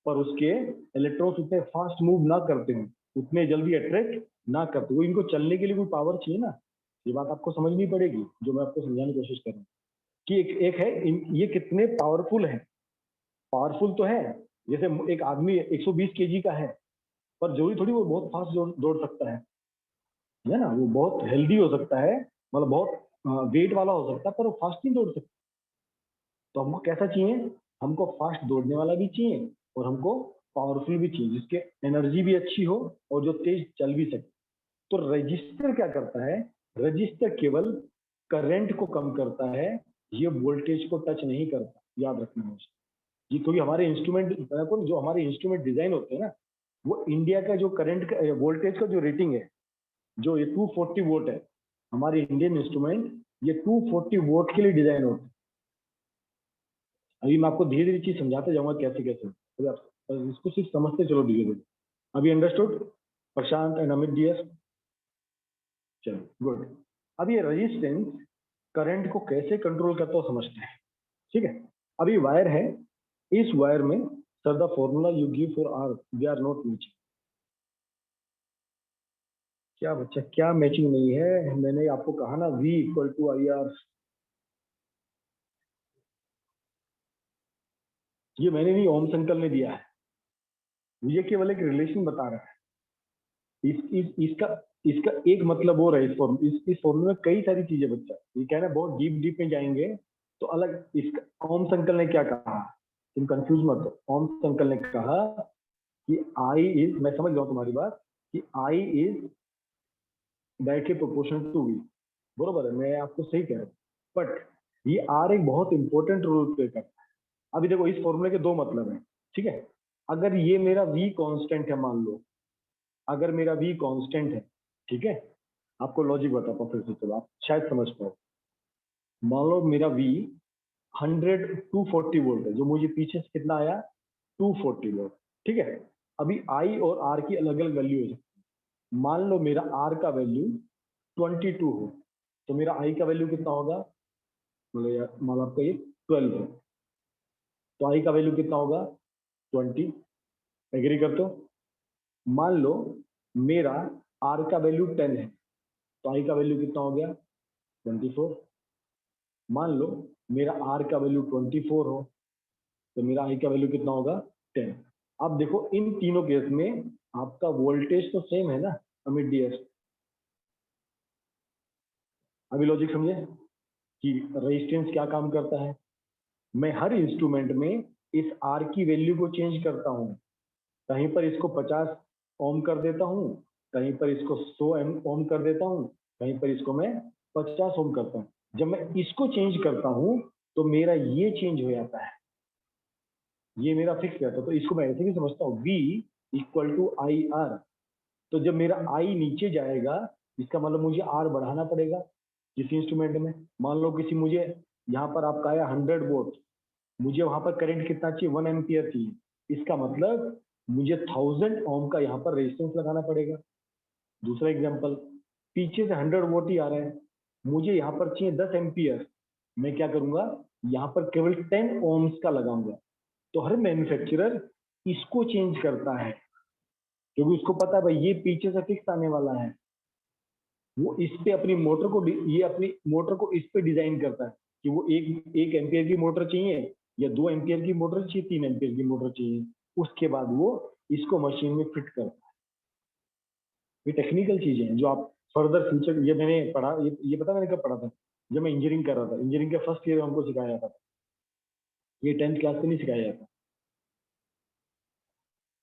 Speaker 1: पर उसके इलेक्ट्रॉन्स उतने फास्ट मूव ना करते हैं, उतने जल्दी अट्रैक्ट ना करते, वो इनको चलने के लिए कोई पावर चाहिए ना। ये बात आपको समझनी पड़ेगी जो मैं आपको समझाने की कोशिश कर रहा हूँ कि एक है ये कितने पावरफुल है। पावरफुल तो है, जैसे एक आदमी 120 केजी का है पर जरूरी थोड़ी वो बहुत फास्ट दौड़ सकता है ना, वो बहुत हेल्दी हो सकता है, मतलब बहुत वेट वाला हो सकता है पर वो फास्ट नहीं दौड़ सकता। तो हमको कैसा चाहिए? हमको फास्ट दौड़ने वाला भी चाहिए और हमको पावरफुल भी चाहिए, जिसके एनर्जी भी अच्छी हो और जो तेज चल भी सके। तो रजिस्टर क्या करता है? रजिस्टर केवल करंट को कम करता है, ये वोल्टेज को टच नहीं करता, याद रखना है जी। क्योंकि हमारे इंस्ट्रूमेंट जो हमारे इंस्ट्रूमेंट डिजाइन होते हैं ना, वो इंडिया का जो करंट का वोल्टेज का जो रेटिंग है, जो ये 240 वोल्ट है, हमारे इंडियन इंस्ट्रूमेंट ये 240 वोल्ट के लिए डिजाइन होते हैं। अभी मैं आपको धीरे धीरे चीज समझाते जाऊंगा कैसे कैसे, अभी आप इसको सिर्फ समझते चलो धीरे धीरे। अभी understood Prashant and Amit dear? चलो गुड। अब ये रेजिस्टेंस करंट को कैसे कंट्रोल करता है समझते हैं। ठीक है, अभी वायर है, इस वायर में sir the formula you give for R they are not matching. क्या बच्चा, क्या मैचिंग नहीं है? मैंने आपको कहा ना V equal to I R, ये मैंने नहीं, ओम्स अंकल ने दिया है, ये केवल एक रिलेशन बता रहा है। इसका एक मतलब और है, इस फॉर्मूले में कई सारी चीजें बच्चा, ये कहना बहुत डीप में जाएंगे तो अलग। इसका ओम्स अंकल ने क्या कहा, तुम कंफ्यूज मत हो। ओम्स अंकल ने कहा कि आई इज, मैं समझ रहा हूं तुम्हारी बात, कि I is directly proportional to V, बरोबर है, मैं आपको सही कह रहा हूँ, बट ये आर एक बहुत इंपॉर्टेंट रोल प्ले करता है। अभी देखो इस फॉर्मूले के दो मतलब है। ठीक है, अगर ये मेरा वी कांस्टेंट है, मान लो अगर मेरा वी कांस्टेंट है, ठीक है, आपको लॉजिक बताता हूँ फिर से, चलो आप शायद समझ पाओ। मान लो मेरा वी 240 वोल्ट है, जो मुझे पीछे से कितना आया? 240 वोल्ट। ठीक है, अभी आई और आर की अलग अलग वैल्यू हो सकती है। मान लो मेरा आर का वैल्यू 22 हो, तो मेरा आई का वैल्यू कितना होगा? मान लो आपका ये 12 है, तो आई का वैल्यू कितना होगा? 20। एग्री करते हो? मान लो मेरा आर का वैल्यू 10 है, तो आई का वैल्यू कितना हो गया? 24। मान लो मेरा आर का वैल्यू 24 हो, तो मेरा आई का वैल्यू कितना होगा? 10। अब देखो इन तीनों केस में आपका वोल्टेज तो सेम है ना अमित डियर? अभी लॉजिक समझे कि रेजिस्टेंस क्या काम करता है। मैं हर इंस्ट्रूमेंट में इस आर की वैल्यू को चेंज करता हूँ, कहीं पर इसको 50 ओम कर देता हूँ, कहीं पर इसको 100 ओम कर देता हूँ, कहीं पर इसको मैं 50 ओम करता हूँ। जब मैं इसको चेंज करता हूँ तो मेरा ये चेंज हो जाता है, ये मेरा फिक्स रहता है। तो इसको मैं ऐसे भी समझता हूँ V equal to I R. तो जब मेरा I नीचे जाएगा इसका मतलब मुझे R बढ़ाना पड़ेगा किसी इंस्ट्रूमेंट में। मान लो किसी मुझे यहाँ पर आपका आया 100 वोल्ट, मुझे वहां पर करंट कितना चाहिए, 1 एम्पियर चाहिए, इसका मतलब मुझे 1000 ओम का यहाँ पर रेजिस्टेंस लगाना पड़ेगा। दूसरा एग्जांपल, पीछे से 100 वोल्ट ही आ रहा है, मुझे यहाँ पर चाहिए 10 एम्पियर, मैं क्या करूंगा, यहाँ पर केवल 10 ओम्स का लगाऊंगा। तो हर मैन्युफैक्चरर इसको चेंज करता है क्योंकि उसको पता है भाई ये पीछे से फिक्स आने वाला है। वो इस पे अपनी मोटर को ये अपनी मोटर को इस पे डिजाइन करता है कि वो एक एम्पियर की मोटर चाहिए या 2 एम्पियर की मोटर चाहिए, 3 एम्पियर की मोटर चाहिए। उसके बाद वो इसको मशीन में फिट करता है। ये टेक्निकल चीजें हैं जो आप फर्दर फ्यूचर, ये मैंने पढ़ा, ये पता मैंने कब पढ़ा था, जब मैं इंजीनियरिंग कर रहा था। इंजीनियरिंग के फर्स्ट ईयर में हमको सिखाया जाता था, ये 10th क्लास में नहीं सिखाया जाता।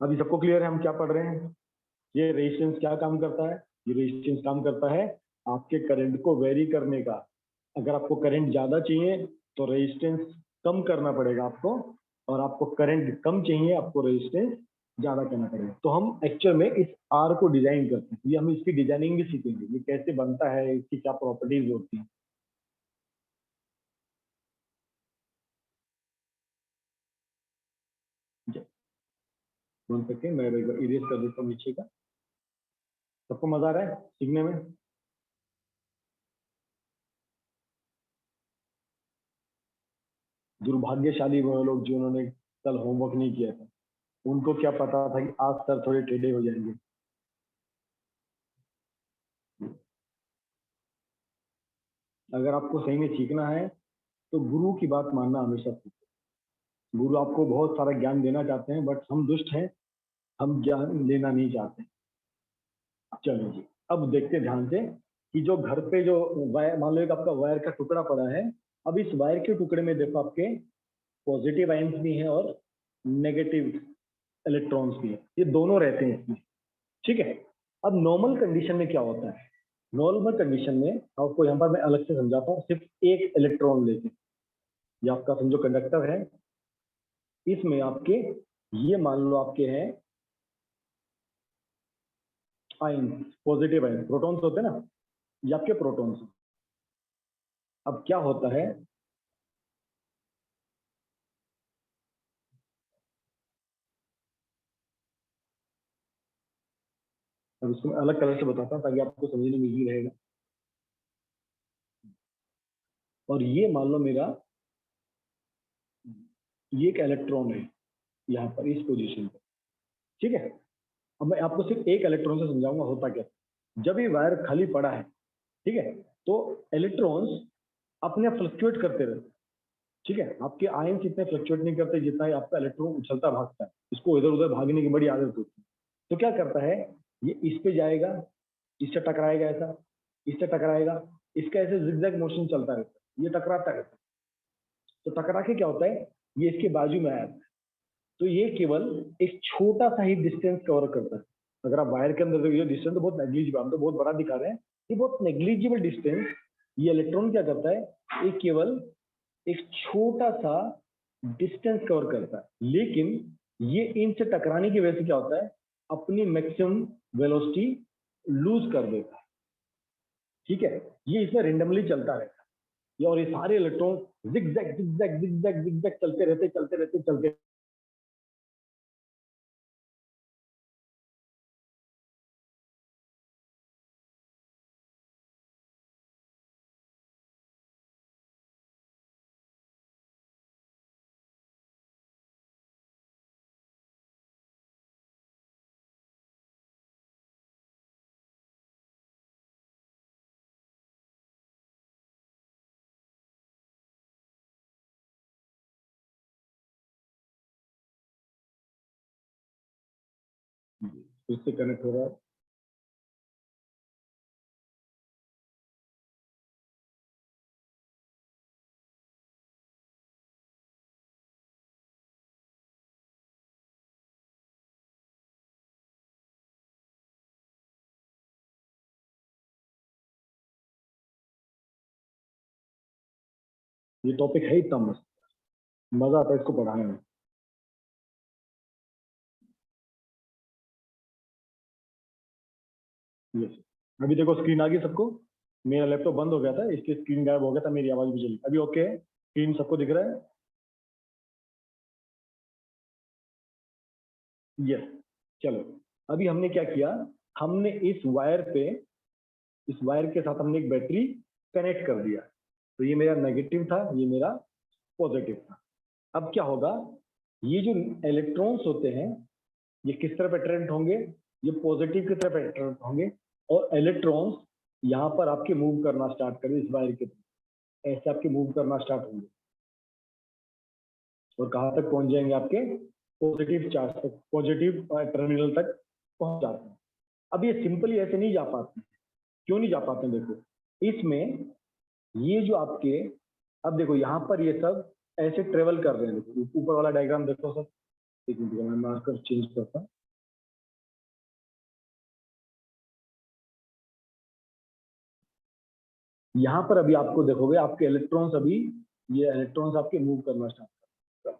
Speaker 1: अभी सबको क्लियर है हम क्या पढ़ रहे हैं। ये रेजिस्टेंस क्या काम करता है, ये रेजिस्टेंस काम करता है आपके करंट को वेरी करने का। अगर आपको करंट ज्यादा चाहिए तो रेजिस्टेंस कम करना पड़ेगा आपको, और आपको करंट कम चाहिए आपको रेजिस्टेंस ज्यादा करना पड़ेगा। तो हम एक्चुअल में इस आर को डिजाइन करते हैं, ये हम इसकी डिजाइनिंग भी सीखेंगे, ये कैसे बनता है, इसकी क्या प्रॉपर्टीज होती है। बोल सकते हैं, मैं इरेज कर देता हूँ नीचे का। सबको मजा आ रहा है सीखने में। दुर्भाग्यशाली वो लोग जिन्होंने कल होमवर्क नहीं किया था, उनको क्या पता था कि आज सर थोड़े टेढ़े हो जाएंगे। अगर आपको सही में सीखना है तो गुरु की बात मानना हमेशा सीखो। गुरु आपको बहुत सारा ज्ञान देना चाहते हैं, बट हम दुष्ट हैं, हम ज्ञान लेना नहीं चाहते। चलो जी, अब देखते हैं ध्यान से कि जो घर पे जो वायर, मान लो एक आपका वायर का टुकड़ा पड़ा है। अब इस वायर के टुकड़े में देखो आपके पॉजिटिव आयंस भी हैं और नेगेटिव इलेक्ट्रॉन्स भी हैं, ये दोनों रहते हैं इसमें। ठीक है, अब नॉर्मल कंडीशन में क्या होता है, नॉर्मल कंडीशन में आपको यहाँ पर मैं अलग से समझाता हूँ, सिर्फ एक इलेक्ट्रॉन लेके। ये आपका समझो कंडक्टर है, इसमें आपके ये मान लो आपके हैं आयन, पॉजिटिव आयन, प्रोटॉन्स होते हैं ना, ये आपके प्रोटॉन्स। अब क्या होता है, अब इसको मैं अलग कलर से बताता हूँ ताकि आपको समझने में इजी रहेगा। और ये मान लो मेरा ये एक इलेक्ट्रॉन है यहाँ पर इस पोजीशन पर। ठीक है, अब मैं आपको सिर्फ एक इलेक्ट्रॉन से समझाऊंगा होता क्या। जब ये वायर खाली पड़ा है, ठीक है, तो इलेक्ट्रॉन्स अपने आप फ्लक्चुएट करते रहते हैं। ठीक है, आपके आयंस इतने फ्लक्चुएट नहीं करते जितना ही आपका इलेक्ट्रॉन उछलता भागता है, इसको इधर उधर भागने की बड़ी आदत होती है। तो क्या करता है, ये इस पे जाएगा, इससे टकराएगा, ऐसा इससे टकराएगा, इसका ऐसे जिगजैग मोशन चलता रहता है, ये टकराता रहता है। तो टकरा के क्या होता है, ये इसके बाजू में आया, तो ये केवल एक छोटा सा ही डिस्टेंस कवर करता है। अगर आप वायर के अंदर देखिए डिस्टेंस तो बहुत नेग्लिजिबल, हम तो बहुत बड़ा दिखा रहे हैं, ये बहुत नेग्लिजिबल डिस्टेंस। ये इलेक्ट्रॉन क्या करता है, ये केवल एक छोटा सा डिस्टेंस कवर करता है, लेकिन ये इनसे टकराने की वजह से क्या होता है, अपनी मैक्सिमम वेलोसिटी लूज कर देता है। ठीक है, ये इसमें रेंडमली चलता रहता है, और ये सारे electron zigzag zigzag zigzag zigzag चलते रहते चलते रहते चलते। इससे कनेक्ट हो रहा है। ये टॉपिक है इतना मस्त, मजा आता है इसको पढ़ाने में। यस, अभी देखो स्क्रीन आ गई सबको। मेरा लैपटॉप बंद हो गया था, इसकी स्क्रीन गायब हो गया था, मेरी आवाज भी चली। अभी ओके है, स्क्रीन सबको दिख रहा है? यस, चलो अभी हमने क्या किया, हमने इस वायर के साथ हमने एक बैटरी कनेक्ट कर दिया। तो ये मेरा नेगेटिव था, ये मेरा पॉजिटिव था। अब क्या होगा, ये जो इलेक्ट्रॉन्स होते हैं ये किस तरफ अट्रैक्ट होंगे, ये पॉजिटिव की तरफ अट्रैक्ट होंगे, और इलेक्ट्रॉन्स यहाँ पर आपके मूव करना स्टार्ट करें इस वायर के थ्रू, ऐसे आपके मूव करना स्टार्ट होंगे और कहाँ तक पहुंच जाएंगे, आपके पॉजिटिव चार्ज तक, पॉजिटिव टर्मिनल तक पहुंच जाते हैं। अब ये सिंपली ऐसे नहीं जा पाते। क्यों नहीं जा पाते? देखो इसमें ये जो आपके, अब देखो यहाँ पर ये सब ऐसे ट्रेवल कर रहे हैं। देखो ऊपर वाला डायग्राम देखो सब, एक मिनट मैं मार्कर चेंज करता हूँ। यहाँ पर अभी आपको देखोगे आपके इलेक्ट्रॉन्स, अभी ये इलेक्ट्रॉन्स आपके मूव करना स्टार्ट कर,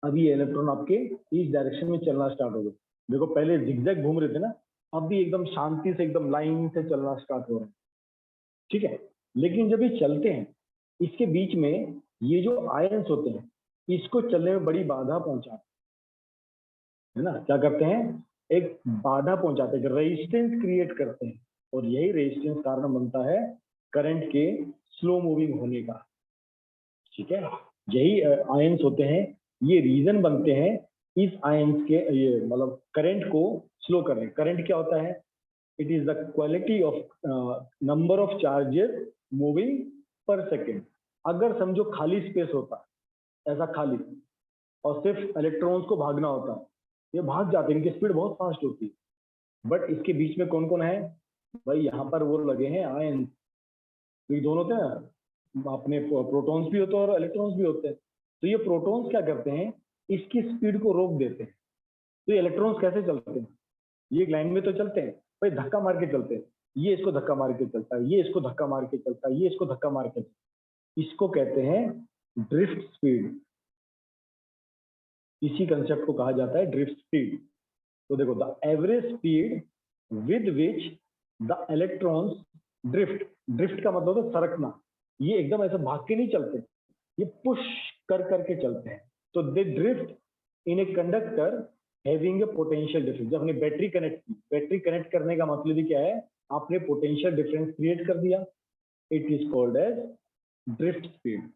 Speaker 1: अभी ये इलेक्ट्रॉन आपके इस डायरेक्शन में चलना स्टार्ट हो गए। देखो पहले जिगजैग घूम रहे थे ना, अब भी एकदम शांति से एकदम लाइन से चलना स्टार्ट हो रहे हैं, ठीक है। लेकिन जब ये चलते हैं, इसके बीच में ये जो आयंस होते हैं, इसको चलने में बड़ी बाधा पहुंचाते है ना। क्या करते हैं, एक बाधा पहुंचाते हैं, रेजिस्टेंस क्रिएट करते हैं, और यही रेजिस्टेंस कारण बनता है करंट के स्लो मूविंग होने का, ठीक है। यही आयंस होते हैं, ये रीजन बनते हैं इस आयंस के, ये मतलब करंट को स्लो करने। करंट क्या होता है, it is the quality of number of charges moving पर सेकेंड। अगर समझो खाली स्पेस होता, ऐसा खाली, और सिर्फ इलेक्ट्रॉन्स को भागना होता, ये भाग जाते हैं, इनकी स्पीड बहुत फास्ट होती है। बट इसके बीच में कौन कौन है भाई, यहाँ पर वो लगे हैं आयन, ये दोनों होते हैं, अपने प्रोटॉन्स भी होते हैं और इलेक्ट्रॉन्स भी होते हैं। तो ये प्रोटॉन्स क्या करते हैं, इसकी स्पीड को रोक देते हैं। तो ये इलेक्ट्रॉन्स कैसे चलते हैं, ये एक लाइन में तो चलते हैं भाई, धक्का मार के चलते हैं। ये इसको धक्का मार के चलता है, ये इसको धक्का मार के चलता है, ये इसको धक्का मार के चलता है। इसको कहते हैं ड्रिफ्ट स्पीड। इसी कंसेप्ट को कहा जाता है ड्रिफ्ट स्पीड। तो देखो, the average speed with which the electrons drift, drift का मतलब है सरकना, ये एकदम ऐसे भाग के नहीं चलते, ये पुश कर करके चलते हैं। तो they drift in a conductor having a potential difference. जब हमने बैटरी कनेक्ट की, बैटरी कनेक्ट करने का मतलब ही क्या है, आपने पोटेंशियल डिफरेंस क्रिएट कर दिया, it is called as drift speed,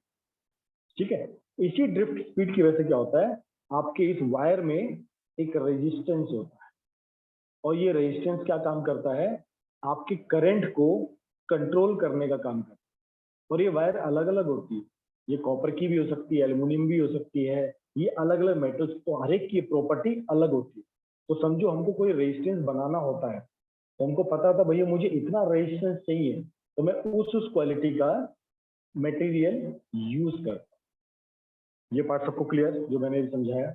Speaker 1: ठीक है। इसी ड्रिफ्ट स्पीड की वजह से क्या होता है, आपके इस वायर में एक रेजिस्टेंस होता है, और ये रेजिस्टेंस क्या काम करता है, आपके करंट को कंट्रोल करने का काम करता है। और ये वायर अलग अलग होती है, ये कॉपर की भी हो सकती है, एल्युमिनियम भी हो सकती है, ये अलग अलग मेटल्स, तो हर एक की प्रॉपर्टी अलग होती है। तो समझो हमको कोई रेजिस्टेंस बनाना होता है, तो हमको पता था भैया मुझे इतना रेजिस्टेंस चाहिए, तो मैं उस क्वालिटी का मटेरियल यूज करता हूं। ये पार्ट सबको क्लियर जो मैंने समझाया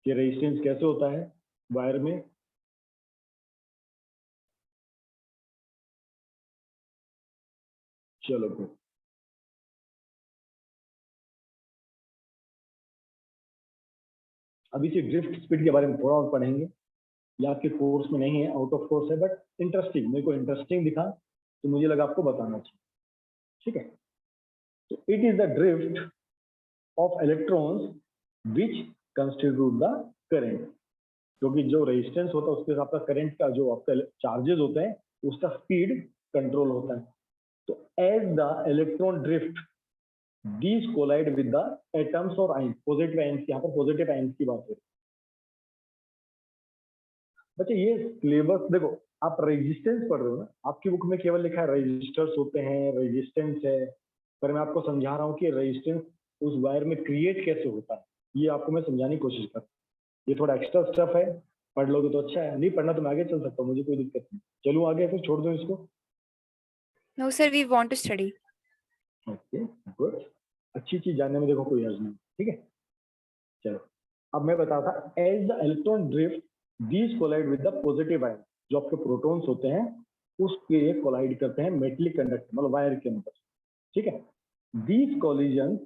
Speaker 1: कि रेजिस्टेंस कैसे होता है वायर में। चलो फिर अभी से ड्रिफ्ट स्पीड के बारे में थोड़ा और पढ़ेंगे। ये आपके कोर्स में नहीं है, आउट ऑफ कोर्स है, बट इंटरेस्टिंग, मेरे को इंटरेस्टिंग दिखा तो मुझे लगा आपको बताना चाहिए, ठीक है। तो it is the drift of electrons which constitute the current, क्योंकि जो रेजिस्टेंस होता है उसके साथ आपका करंट का जो आपका चार्जेस होते हैं उसका स्पीड कंट्रोल होता है। तो as the electron drift these collide with the atoms और आयंस, पॉजिटिव आयंस, यहाँ पर पॉजिटिव आयंस की बात है। बच्चे ये सिलेबस देखो, आप रेजिस्टेंस पढ़ रहे हो ना, आपकी बुक में केवल लिखा है रेजिस्टर्स होते हैं, रेजिस्टेंस है, पर मैं आपको समझा रहा हूँ कि रेजिस्टेंस उस वायर में क्रिएट कैसे होता है, ये आपको मैं समझाने की कोशिश कर। ये थोड़ा एक्स्ट्रा स्टफ है, पढ़ लोगे तो अच्छा है, नहीं पढ़ना तो मैं आगे चल सकता हूँ, मुझे कोई दिक्कत नहीं। चलूँ आगे फिर छोड़ दो इसको?
Speaker 3: No, sir, we want to study.
Speaker 1: Okay good, अच्छी चीज जानने में देखो कोई हर्ज नहीं, ठीक है। चलो अब मैं बता था, as the electron drift these collide with the positive ion, जो आपके प्रोटॉन्स होते हैं उसके ये कोलाइड करते हैं मेटलिक कंडक्टर मतलब वायर के अंदर, ठीक है। These collision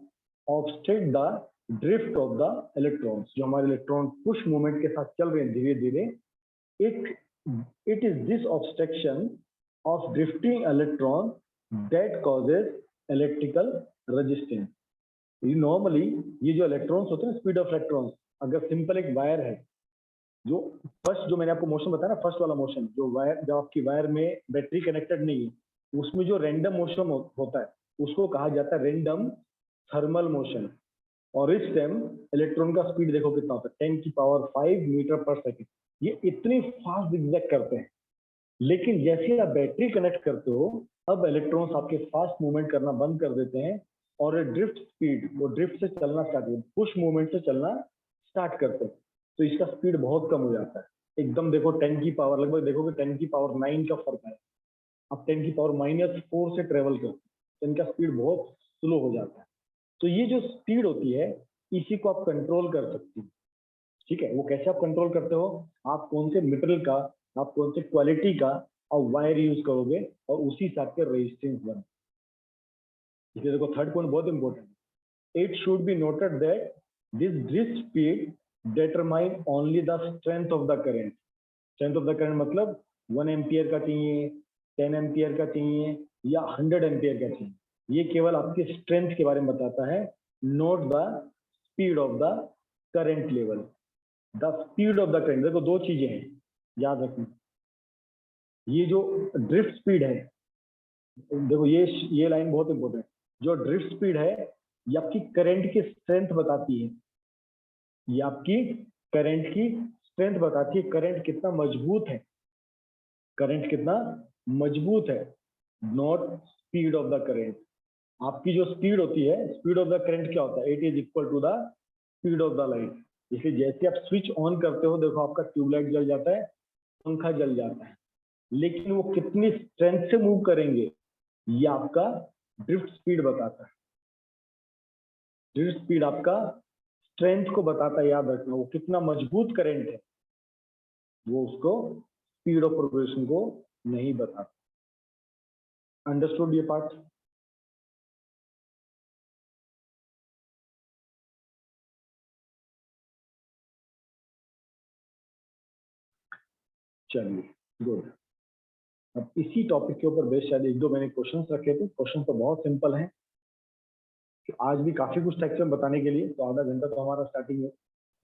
Speaker 1: obstruct the drift of the electrons, जो हमारे इलेक्ट्रॉन पुश मूवमेंट के साथ चल रहे हैं धीरे धीरे, it is this obstruction of drifting electron that causes electrical resistance. Normally ये जो इलेक्ट्रॉन्स होते हैं स्पीड ऑफ इलेक्ट्रॉन्स, अगर सिंपल एक वायर है, जो फर्स्ट जो मैंने आपको मोशन बताया ना, फर्स्ट वाला मोशन, जो वायर जब आपकी वायर में बैटरी कनेक्टेड नहीं है, उसमें जो रैंडम मोशन होता है उसको कहा जाता है रैंडम थर्मल मोशन। और इस टाइम इलेक्ट्रॉन का स्पीड देखो कितना होता है, 10 की पावर 5 मीटर पर सेकेंड। ये इतनी फास्ट जिगजैग करते हैं, लेकिन जैसे आप बैटरी कनेक्ट करते हो अब इलेक्ट्रॉन्स आपके फास्ट मूवमेंट करना बंद कर देते हैं और ड्रिफ्ट स्पीड, वो ड्रिफ्ट से चलना स्टार्ट करते हैं, पुश मूवमेंट से चलना स्टार्ट करते हैं, तो इसका स्पीड बहुत कम हो जाता है। एकदम देखो 10 की पावर, लगभग देखोगे 10 की पावर 9 का फर्क है, अब 10 की पावर -4 से ट्रेवल करते हैं, तो इनका स्पीड बहुत स्लो हो जाता है। तो ये जो स्पीड होती है इसी को आप कंट्रोल कर सकते हो, ठीक है। वो कैसे आप कंट्रोल करते हो, आप कौन से मटेरियल का, आप कौन से क्वालिटी का और वायर यूज करोगे और उसी हिसाब के रेजिस्टेंस बने। इसलिए देखो थर्ड पॉइंट बहुत इंपॉर्टेंट है, it should be noted that this drift speed determine only the strength of the current. Strength of the current मतलब 1 एम्पियर का चाहिए, 10 एम्पियर का चाहिए या 100 एम्पियर का चाहिए, ये केवल आपके स्ट्रेंथ के बारे में बताता है, not the speed of the current level. The speed of the current, देखो दो चीजें हैं याद रखना, ये जो ड्रिफ्ट स्पीड है, देखो ये लाइन बहुत इंपॉर्टेंट है, जो ड्रिफ्ट स्पीड है ये आपकी करंट की स्ट्रेंथ बताती है, ये आपकी करंट की स्ट्रेंथ बताती है, करंट कितना मजबूत है, करंट कितना मजबूत है, not speed of the current. आपकी जो स्पीड होती है, स्पीड ऑफ द करंट क्या होता है, it is equal to the speed of the light. इसलिए जैसे आप स्विच ऑन करते हो देखो आपका ट्यूबलाइट जल जाता है, पंखा जल जाता है, लेकिन वो कितनी स्ट्रेंथ से मूव करेंगे ये आपका ड्रिफ्ट स्पीड बताता है। ड्रिफ्ट स्पीड आपका स्ट्रेंथ को बताता है, याद रखना, वो कितना मजबूत करंट है वो उसको स्पीड ऑफ प्रोग्रेशन को नहीं बताता। अंडरस्टूड ये पार्ट? चलिए गुड। अब इसी टॉपिक के ऊपर बेस्ड शायद एक दो मैंने क्वेश्चंस रखे थे, क्वेश्चन तो बहुत सिंपल हैं, आज भी काफी कुछ सेक्शन बताने के लिए, तो आधा घंटा तो हमारा स्टार्टिंग में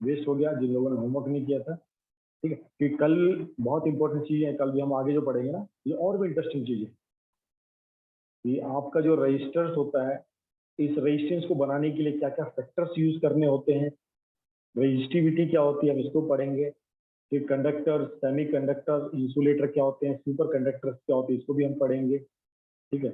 Speaker 1: वेस्ट हो गया जिन लोगों ने होमवर्क नहीं किया था, ठीक है। कि कल बहुत इंपॉर्टेंट चीजें हैं, कल भी हम आगे जो पढ़ेंगे ना ये और भी इंटरेस्टिंग चीजें, ये आपका जो रजिस्टर्स होता है, इस रेजिस्टेंस को बनाने के लिए क्या क्या फैक्टर्स यूज करने होते हैं, रजिस्टिविटी क्या होती है हम इसको पढ़ेंगे, फिर कंडक्टर, सेमी कंडक्टर, इंसुलेटर क्या होते हैं, सुपर कंडक्टर क्या होते हैं इसको भी हम पढ़ेंगे, ठीक है।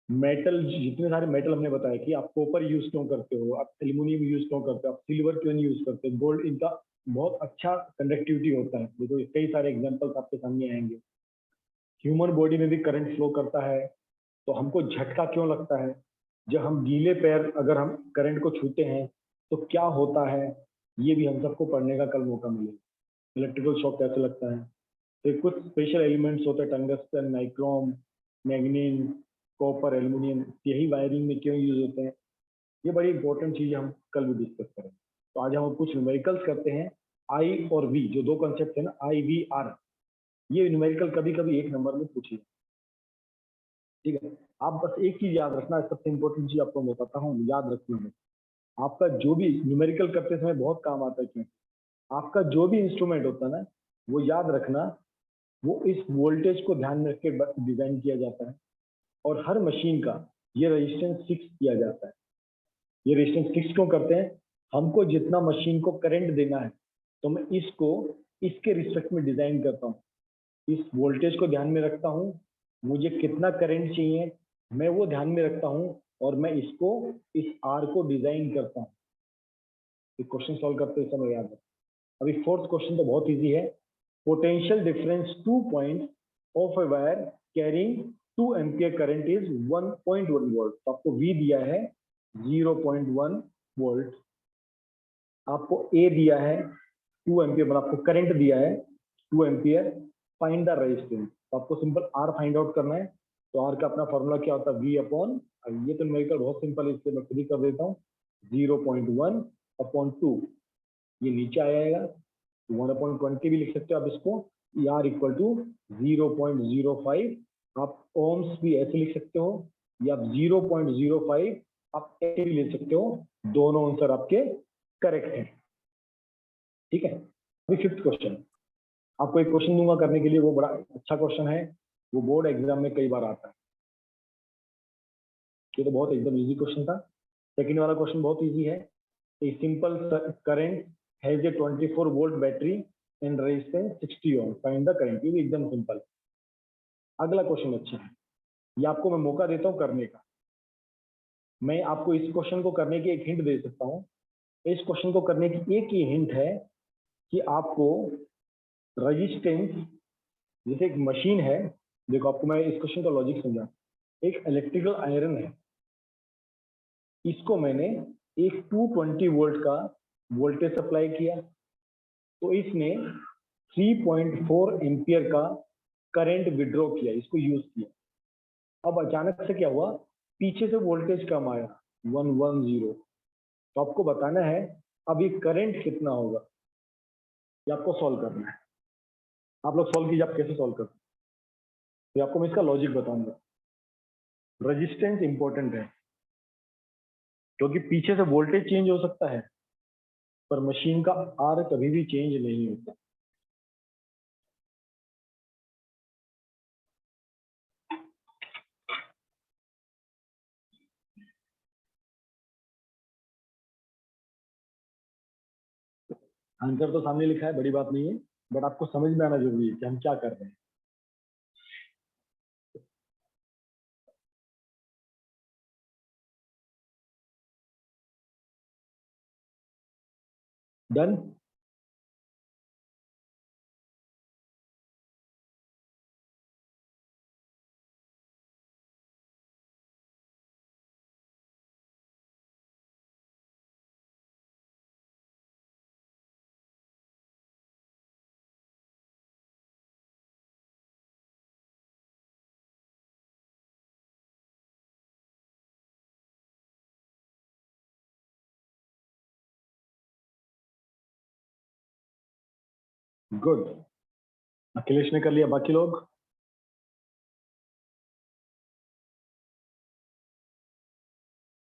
Speaker 1: मेटल, जितने सारे मेटल हमने बताया कि आप कॉपर यूज क्यों करते हो, आप एल्यूमिनियम यूज क्यों करते हो, आप सिल्वर क्यों नहीं यूज करते, गोल्ड, इनका बहुत अच्छा कंडक्टिविटी होता है, देखो कई सारे एग्जांपल्स आपके सामने आएंगे। ह्यूमन बॉडी में भी करंट फ्लो करता है, तो हमको झटका क्यों लगता है, जब हम गीले पैर अगर हम करंट को छूते हैं तो क्या होता है, ये भी हम सबको पढ़ने का कल मौका मिलेगा। इलेक्ट्रिकल शॉक कैसे लगता है, फिर कुछ स्पेशल एलिमेंट्स होते हैं, टंगस्टन, नाइक्रोम, मैग्नीन, कॉपर, एल्यूमिनियम, यही वायरिंग में क्यों यूज होते हैं, ये बड़ी इंपॉर्टेंट चीजें हम कल भी डिस्कस करेंगे। तो आज हम कुछ न्यूमेरिकल्स करते हैं, आई और वी, जो दो कॉन्सेप्ट है ना, आई वी आर, ये न्यूमेरिकल कभी कभी एक नंबर में पूछिए, ठीक है। आप बस एक चीज याद रखना, सबसे इंपॉर्टेंट चीज आपको मैं बताता हूँ, याद रखना है, आपका जो भी न्यूमेरिकल करते समय बहुत काम आता है, क्यों, आपका जो भी इंस्ट्रूमेंट होता है ना, वो याद रखना, वो इस वोल्टेज को ध्यान में रख के डिजाइन किया जाता है, और हर मशीन का ये रेजिस्टेंस फिक्स किया जाता है। ये रेजिस्टेंस फिक्स क्यों करते हैं, हमको जितना मशीन को करंट देना है तो मैं इसको इसके रिस्पेक्ट में डिजाइन करता हूँ, इस वोल्टेज को ध्यान में रखता हूँ, मुझे कितना करंट चाहिए मैं वो ध्यान में रखता हूँ, और मैं इसको इस आर को डिजाइन करता हूँ। क्वेश्चन सॉल्व करते समय याद है। अभी फोर्थ क्वेश्चन तो बहुत इजी है, potential difference 2 point of a wire carrying 2 ampere current is 1.1 volt. तो आपको V दिया है 0.1 वोल्ट, आपको A दिया है 2 एम्पियर मतलब आपको करंट दिया है 2 एम्पियर, फाइंड द रेजिस्टेंस। तो आपको सिंपल आर फाइंड आउट करना है। तो आर का अपना फॉर्मूला क्या होता है, वी अपॉन, ये तो न्यूमेरिकल बहुत सिंपल है, इसलिए मैं खुद ही कर देता हूँ, 0.1/2, ये नीचे आ जाएगा, 1/20 भी लिख सकते हो आप इसको, आर इक्वल टू 0.05, आप ओम्स भी ऐसे लिख सकते हो, या आप 0.05 आप ऐसे भी ले सकते हो, दोनों आंसर आपके करेक्ट है। ठीक है, अभी फिफ्थ क्वेश्चन, आपको एक क्वेश्चन दूंगा करने के लिए, वो बड़ा अच्छा क्वेश्चन है, वो बोर्ड एग्जाम में कई बार आता है। ये तो बहुत एकदम इजी क्वेश्चन था। सेकंड वाला क्वेश्चन बहुत इजी है। A simple current has a 24 volt battery and resistance 60 ohm, find the current. ये भी एकदम सिंपल। अगला क्वेश्चन अच्छा है, ये आपको मैं मौका देता हूँ करने का। मैं आपको इस क्वेश्चन को करने की एक हिंट दे सकता हूँ। इस क्वेश्चन को करने की एक ही हिंट है कि आपको रेजिस्टेंस, जैसे एक मशीन है, देखो आपको मैं इस क्वेश्चन का लॉजिक समझा, एक इलेक्ट्रिकल आयरन है, इसको मैंने एक 220 वोल्ट का वोल्टेज सप्लाई किया, तो इसने 3.4 एम्पियर का करंट विड्रॉ किया, इसको यूज किया। अब अचानक से क्या हुआ, पीछे से वोल्टेज कम आया 110, तो आपको बताना है अब ये करंट कितना होगा, ये आपको सॉल्व करना है। आप लोग सॉल्व कीजिए, आप कैसे सॉल्व करते हैं, तो आपको मैं इसका लॉजिक बताऊंगा। रेजिस्टेंस इंपॉर्टेंट है क्योंकि पीछे से वोल्टेज चेंज हो सकता है, पर मशीन का आर कभी भी चेंज नहीं होता। आंसर तो सामने लिखा है, बड़ी बात नहीं है, बट आपको समझ में आना जरूरी है कि हम क्या कर रहे हैं। डन। गुड, अखिलेश ने कर लिया, बाकी लोग?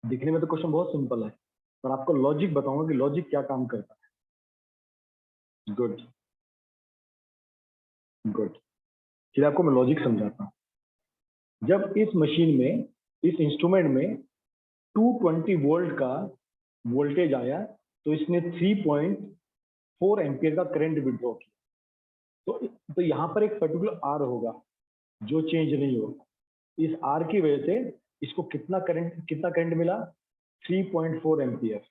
Speaker 1: दिखने में तो क्वेश्चन बहुत सिंपल है, पर आपको लॉजिक बताऊंगा कि लॉजिक क्या काम करता है। गुड गुड, फिर आपको मैं लॉजिक समझाता हूँ। जब इस मशीन में, इस इंस्ट्रूमेंट में 220 वोल्ट का वोल्टेज आया, तो इसने 3.4 एम्पियर का करंट विड्रॉ किया, तो यहाँ पर एक पर्टिकुलर आर होगा जो चेंज नहीं होगा। इस आर की वजह से इसको कितना करंट मिला, 3.4 एम्पियर।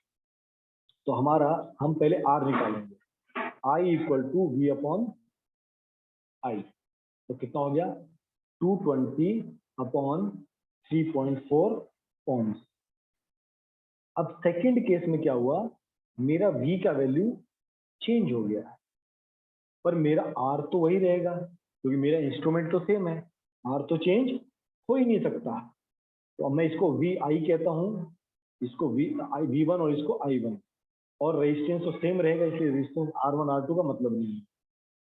Speaker 1: तो हमारा, हम पहले आर निकालेंगे, I equal to V upon I, तो कितना हो गया, 220 अपॉन 3.4 ओम्स। अब सेकंड केस में क्या हुआ, मेरा V का वैल्यू चेंज हो गया, पर मेरा R तो वही रहेगा क्योंकि मेरा इंस्ट्रूमेंट तो सेम है, R तो चेंज हो ही नहीं सकता। तो अब मैं इसको VI कहता हूँ, इसको V1 और इसको I1, और रेजिस्टेंस तो सेम रहेगा, इसलिए रेजिस्टेंस R1 R2 का मतलब नहीं है।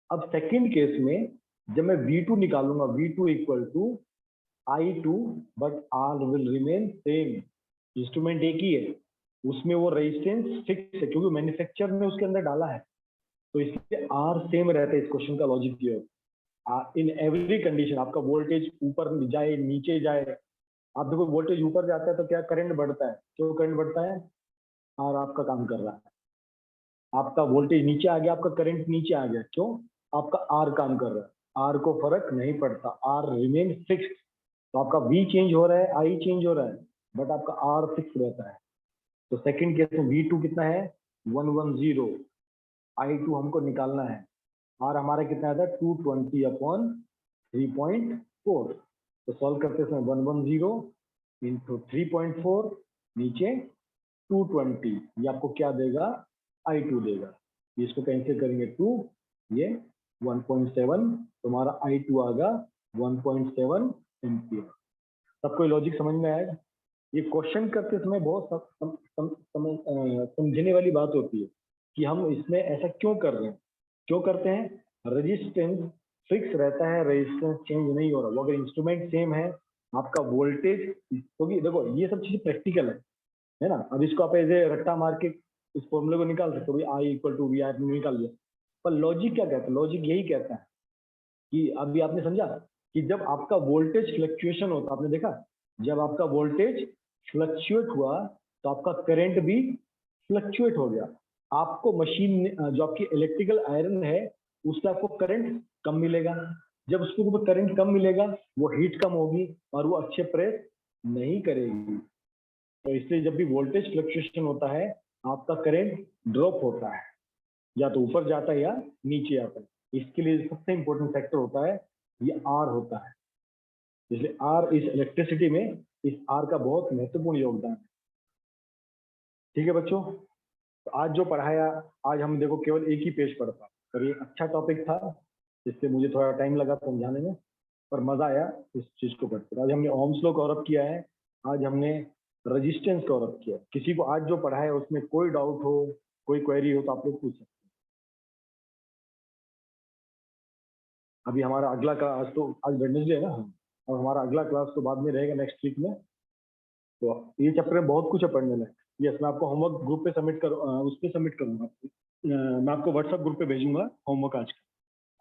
Speaker 1: अब सेकंड केस में जब मैं V2 निकालूंगा, V2 equal to I2, but R will remain same, instrument एक ही है, उसमें वो रेजिस्टेंस फिक्स है क्योंकि मैन्युफैक्चर ने उसके अंदर डाला है, तो इसलिए R सेम रहता है। इस क्वेश्चन का लॉजिक ये है, इन एवरी कंडीशन आपका वोल्टेज ऊपर जाए नीचे जाए, आप देखो वोल्टेज ऊपर जाता है तो क्या करंट बढ़ता है, क्यों करंट बढ़ता है, R आपका काम कर रहा है। आपका वोल्टेज नीचे आ गया, आपका करंट नीचे आ गया, क्यों, आपका R काम कर रहा है, R को फर्क नहीं पड़ता, R रिमेन फिक्स्ड। तो आपका V चेंज हो रहा है, I चेंज हो रहा है, बट आपका R फिक्स रहता है। तो सेकंड केस में V2 कितना है, 110, I2 हमको निकालना है, R हमारा कितना आता है, 220 अपॉन 3.4। तो सॉल्व करते समय 110 इंटू 3.4, नीचे 220, ये आपको क्या देगा, I2 देगा। इसको कैंसिल करेंगे 2, ये 1.7, तुम्हारा I2 आएगा 1.7 एम्पियर। सबको लॉजिक समझ में आएगा? ये क्वेश्चन करते समय बहुत समझने वाली बात होती है कि हम इसमें ऐसा क्यों कर रहे हैं, क्यों करते हैं। रेजिस्टेंस फिक्स रहता है, रेजिस्टेंस चेंज नहीं हो रहा। वो अगर इंस्ट्रूमेंट सेम है, आपका वोल्टेज, क्योंकि देखो ये सब चीजें प्रैक्टिकल है ना। अब इसको आप ऐसे रट्टा मार के इस फॉर्मूले को निकाल सकते हो, भाई I = VR निकाल लिया। पर लॉजिक क्या कहता है? लॉजिक यही कहता है कि अभी आपने समझा कि जब आपका वोल्टेज फ्लक्चुएशन होता, आपने देखा जब आपका वोल्टेज फ्लक्चुएट हुआ तो आपका करंट भी फ्लक्चुएट हो गया। आपको मशीन जो आपकी इलेक्ट्रिकल आयरन है उससे आपको करंट कम मिलेगा। जब उसके ऊपर करंट कम मिलेगा वो हीट कम होगी और वो अच्छे प्रेस नहीं करेगी। तो इसलिए जब भी वोल्टेज फ्लक्चुएशन होता है आपका करंट ड्रॉप होता है, या तो ऊपर जाता है या नीचे आता है। इसके लिए सबसे इंपॉर्टेंट फैक्टर होता है ये R होता है। इसलिए R इस इलेक्ट्रिसिटी में, इस R का बहुत महत्वपूर्ण योगदान है। ठीक है बच्चों, तो आज जो पढ़ाया, आज हम देखो केवल एक ही पेज पढ़ पाए, पर ये अच्छा टॉपिक था, इससे मुझे थोड़ा टाइम लगा समझाने में, पर मजा आया इस चीज को पढ़कर। आज हमने ओम्स लॉ कवर अप किया है, आज हमने रेजिस्टेंस कवर अप किया। किसी को आज जो पढ़ाया उसमें कोई डाउट हो, कोई क्वेरी हो तो आप लोग पूछ सकते हैं। अभी हमारा अगला क्लास, तो आज वेडनेसडे है ना, और हमारा अगला क्लास तो बाद में रहेगा नेक्स्ट वीक में। तो ये चैप्टर में बहुत कुछ है पढ़ने में। यस, मैं आपको होमवर्क ग्रुप पे सबमिट कर, उस पर सबमिट करूंगा। मैं आपको व्हाट्सएप ग्रुप पे भेजूंगा होमवर्क आज का।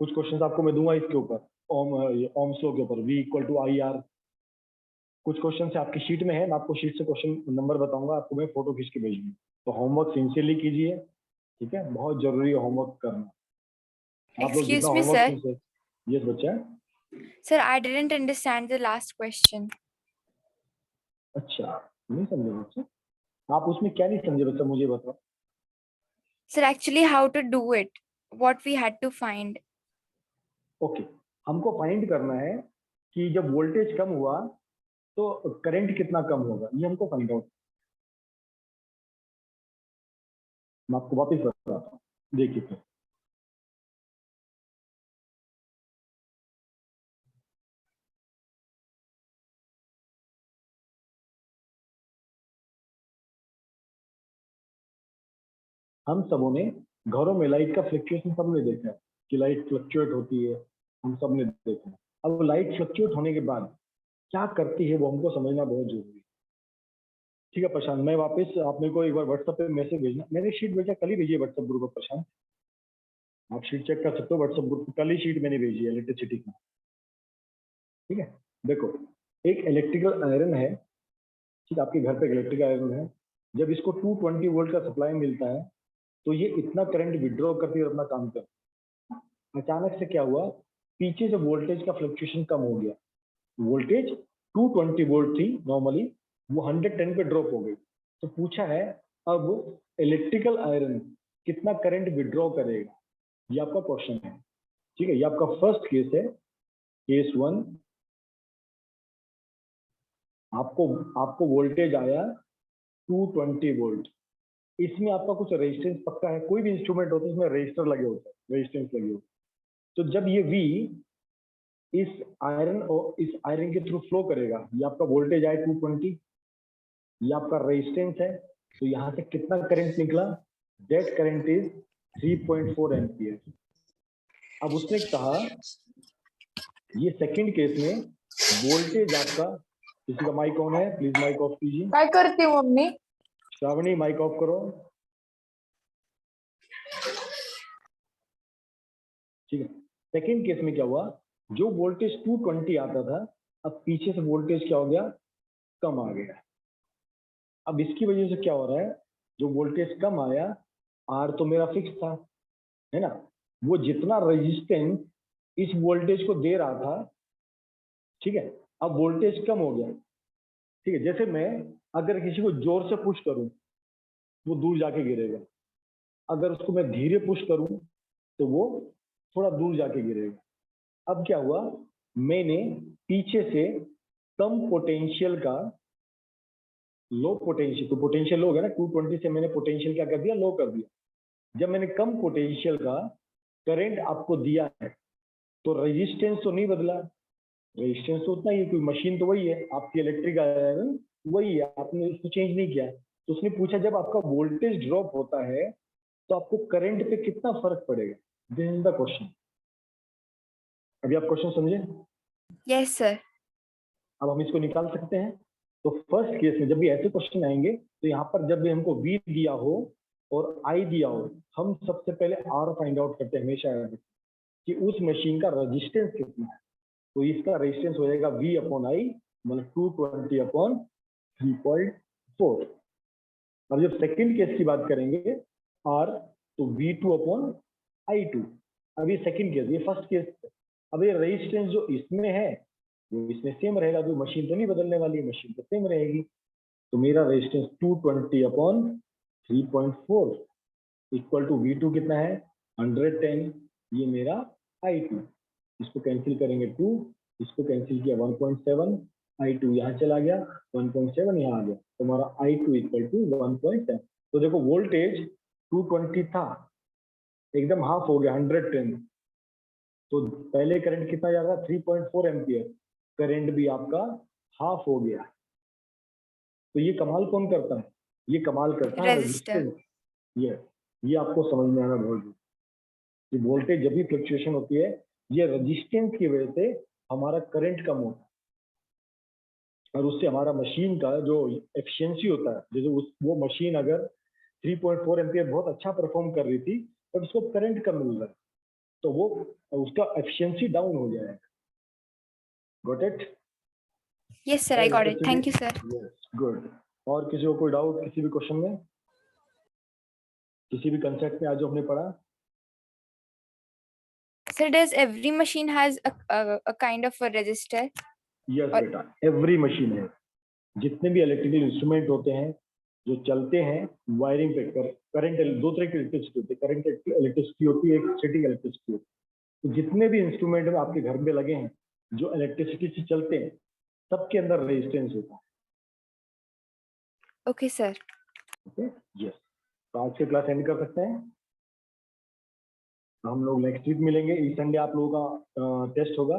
Speaker 1: कुछ क्वेश्चंस आपको मैं दूंगा इसके ऊपर, ओम्स लॉ के ऊपर, V = IR। कुछ क्वेश्चन आपकी शीट में है, मैं आपको शीट से क्वेश्चन नंबर बताऊंगा, आपको मैं फोटो खींच के भेजूंगा। तो होमवर्क सिंसियरली कीजिए, ठीक है, बहुत जरूरी है होमवर्क करना। आप लोग जितना
Speaker 3: Excuse me, sir.
Speaker 1: Homework, yes बच्चा।
Speaker 3: Sir, I didn't understand the last question.
Speaker 1: अच्छा, नहीं समझे बच्चा? आप उसमें क्या नहीं समझे बच्चा, मुझे बताओ।
Speaker 3: Sir, actually how to do it, what we had to find.
Speaker 1: Okay, हमको फाइंड करना है कि जब वोल्टेज कम हुआ तो करंट कितना कम होगा, ये हमको फाइंड आउट। मैं आपको वापस बताता हूँ, देखिए फिर। हम सबों ने घरों में लाइट का फ्लक्चुएशन सबने देखा है कि लाइट फ्लक्चुएट होती है, हम सब ने देखा है। अब लाइट फ्लक्चुएट होने के बाद क्या करती है वो हमको समझना बहुत जरूरी है। ठीक है प्रशांत, मैं वापस आप मेरे को एक बार व्हाट्सएप पे मैसेज भेजना। मैंने शीट भेजा, कल ही भेजी है व्हाट्सएप ग्रुप पर प्रशांत, आप शीट चेक कर सकते हो व्हाट्सएप ग्रुप पर। कल ही शीट मैंने भेजी है इलेक्ट्रिसिटी की। ठीक है, देखो एक इलेक्ट्रिकल आयरन है, ठीक है, आपके घर पे इलेक्ट्रिकल आयरन है। जब इसको 220 वोल्ट का सप्लाई मिलता है तो ये इतना करंट विड्रॉ करती है और अपना काम करती है। अचानक से क्या हुआ, पीछे से वोल्टेज का फ्लक्चुएशन कम हो गया। वोल्टेज 220 वोल्ट थी नॉर्मली, वो 110 पे ड्रॉप हो गई। तो पूछा है अब इलेक्ट्रिकल आयरन कितना करंट विड्रॉ करेगा, ये आपका क्वेश्चन है। ठीक है, ये आपका फर्स्ट केस है, केस 1। आपको वोल्टेज आया 220 वोल्ट। इसमें आपका कुछ रेजिस्टेंस पक्का है, कोई भी इंस्ट्रूमेंट होता है इसमें रेजिस्टर लगे होते हैं, रेजिस्टेंस लगे होते हैं। तो जब ये V इस आयरन के थ्रू फ्लो करेगा, ये आपका वोल्टेज आए 220, ये आपका रेजिस्टेंस है, तो यहाँ से कितना करंट निकला, दैट करंट इज 3.4 एम्पियर। अब उसने कहा ये सेकंड केस में वोल्टेज आपका, किसी का माइक ऑन है, प्लीज माइक ऑफ कीजिए।
Speaker 4: काय करते हो मम्मी?
Speaker 1: श्रावणी माइक ऑफ करो। ठीक है, सेकंड केस में क्या हुआ, जो वोल्टेज 220 आता था अब पीछे से वोल्टेज क्या हो गया, कम आ गया। अब इसकी वजह से क्या हो रहा है, जो वोल्टेज कम आया, आर तो मेरा फिक्स था, है ना, वो जितना रेजिस्टेंस इस वोल्टेज को दे रहा था, ठीक है, अब वोल्टेज कम हो गया। ठीक है, जैसे मैं अगर किसी को जोर से पुश करूं वो दूर जाके गिरेगा, अगर उसको मैं धीरे पुश करूं तो वो थोड़ा दूर जाके गिरेगा। अब क्या हुआ, मैंने पीछे से कम पोटेंशियल का लो पोटेंशियल, तो पोटेंशियल लो है ना, 220 से मैंने पोटेंशियल क्या कर दिया, लो कर दिया। जब मैंने कम पोटेंशियल का करंट आपको दिया है तो रेजिस्टेंस तो नहीं बदला, रेजिस्टेंस तो उतना ही है, कोई मशीन तो वही है, आपकी इलेक्ट्रिक आयरन वही है, आपने उसको चेंज नहीं किया। तो उसने पूछा जब आपका वोल्टेज ड्रॉप होता है तो आपको करंट पे कितना फर्क पड़ेगा, दिस इज द क्वेश्चन। अभी आप क्वेश्चन समझे?
Speaker 3: Yes, sir.
Speaker 1: अब हम इसको निकाल सकते हैं। तो फर्स्ट केस में जब भी ऐसे क्वेश्चन आएंगे तो यहाँ पर जब भी हमको V दिया हो और I दिया हो, हम सबसे पहले R फाइंड आउट करते हैं हमेशा कि उस मशीन का रेजिस्टेंस कितना है। तो इसका रेजिस्टेंस हो जाएगा V अपॉन I, मतलब 220 अपॉन 3.4। अब जब सेकंड केस की बात करेंगे R, तो V2 अपॉन I2। अब ये सेकंड केस, ये फर्स्ट केस। अब ये रेजिस्टेंस जो इसमें है वो इसमें सेम रहेगा, जो मशीन तो नहीं बदलने वाली, मशीन तो सेम रहेगी। तो मेरा resistance 220 upon 3.4 equal to V2 कितना है 110, ये मेरा I2। इसको कैंसिल करेंगे 2, इसको कैंसिल किया 1.7, I2 यहाँ चला गया 1.7 यहाँ आ गया, तो हमारा I2 इक्वल टू 1.7। तो देखो वोल्टेज 220 था, एकदम हाफ हो गया 110। तो पहले करंट कितना जा रहा था 3.4 एम्पियर, करंट भी आपका हाफ हो गया। तो ये कमाल कौन करता है? ये कमाल करता है
Speaker 3: Resistor.
Speaker 1: रेजिस्टेंस। ये आपको समझ में आना बहुत जरूरी है। कि वोल्टेज जब भी फ्लक्चुएशन होती है, ये रेजिस्टेंस की वजह से हमारा करंट कम होता है और उससे हमारा मशीन का जो एफिशिएंसी होता है, जैसे वो मशीन अगर 3.4 एम्पियर बहुत अच्छा परफॉर्म कर रही थी बट उसको करंट कम मिल रहा है, तो वो उसका एफिशिएंसी डाउन हो जाएगा। Got it?
Speaker 3: Yes, sir. I got it. Thank you, sir.
Speaker 1: Yes, good. और किसी को कोई डाउट किसी भी क्वेश्चन में, किसी भी कंसेप्ट में आज जो हमने पढ़ा?
Speaker 3: Sir, does every machine has a kind of a resistor?
Speaker 1: Yes
Speaker 3: और-
Speaker 1: बेटा, एवरी मशीन है। जितने भी इलेक्ट्रिकल इंस्ट्रूमेंट होते हैं जो चलते हैं वायरिंग पे, करंट, दो तरह की इलेक्ट्रिसिटी होती है, करंट इलेक्ट्रिसिटी होती है, एक स्टैटिक इलेक्ट्रिसिटी होती है। तो जितने भी इंस्ट्रूमेंट आपके घर में लगे हैं जो इलेक्ट्रिसिटी से चलते हैं, सबके अंदर रेजिस्टेंस होता है।
Speaker 3: Okay, sir.
Speaker 1: Okay, yes. तो आज की क्लास एंड कर सकते हैं। हम लोग नेक्स्ट वीक मिलेंगे। इस संडे आप लोगों का टेस्ट होगा,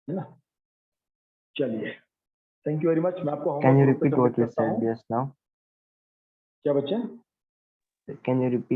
Speaker 1: है ना? चलिए, थैंक यू वेरी मच। मैं आपको
Speaker 2: Can you
Speaker 1: homework
Speaker 2: repeat what you said
Speaker 1: हूँ।
Speaker 2: just now?
Speaker 1: क्या बच्चे?
Speaker 2: Can you repeat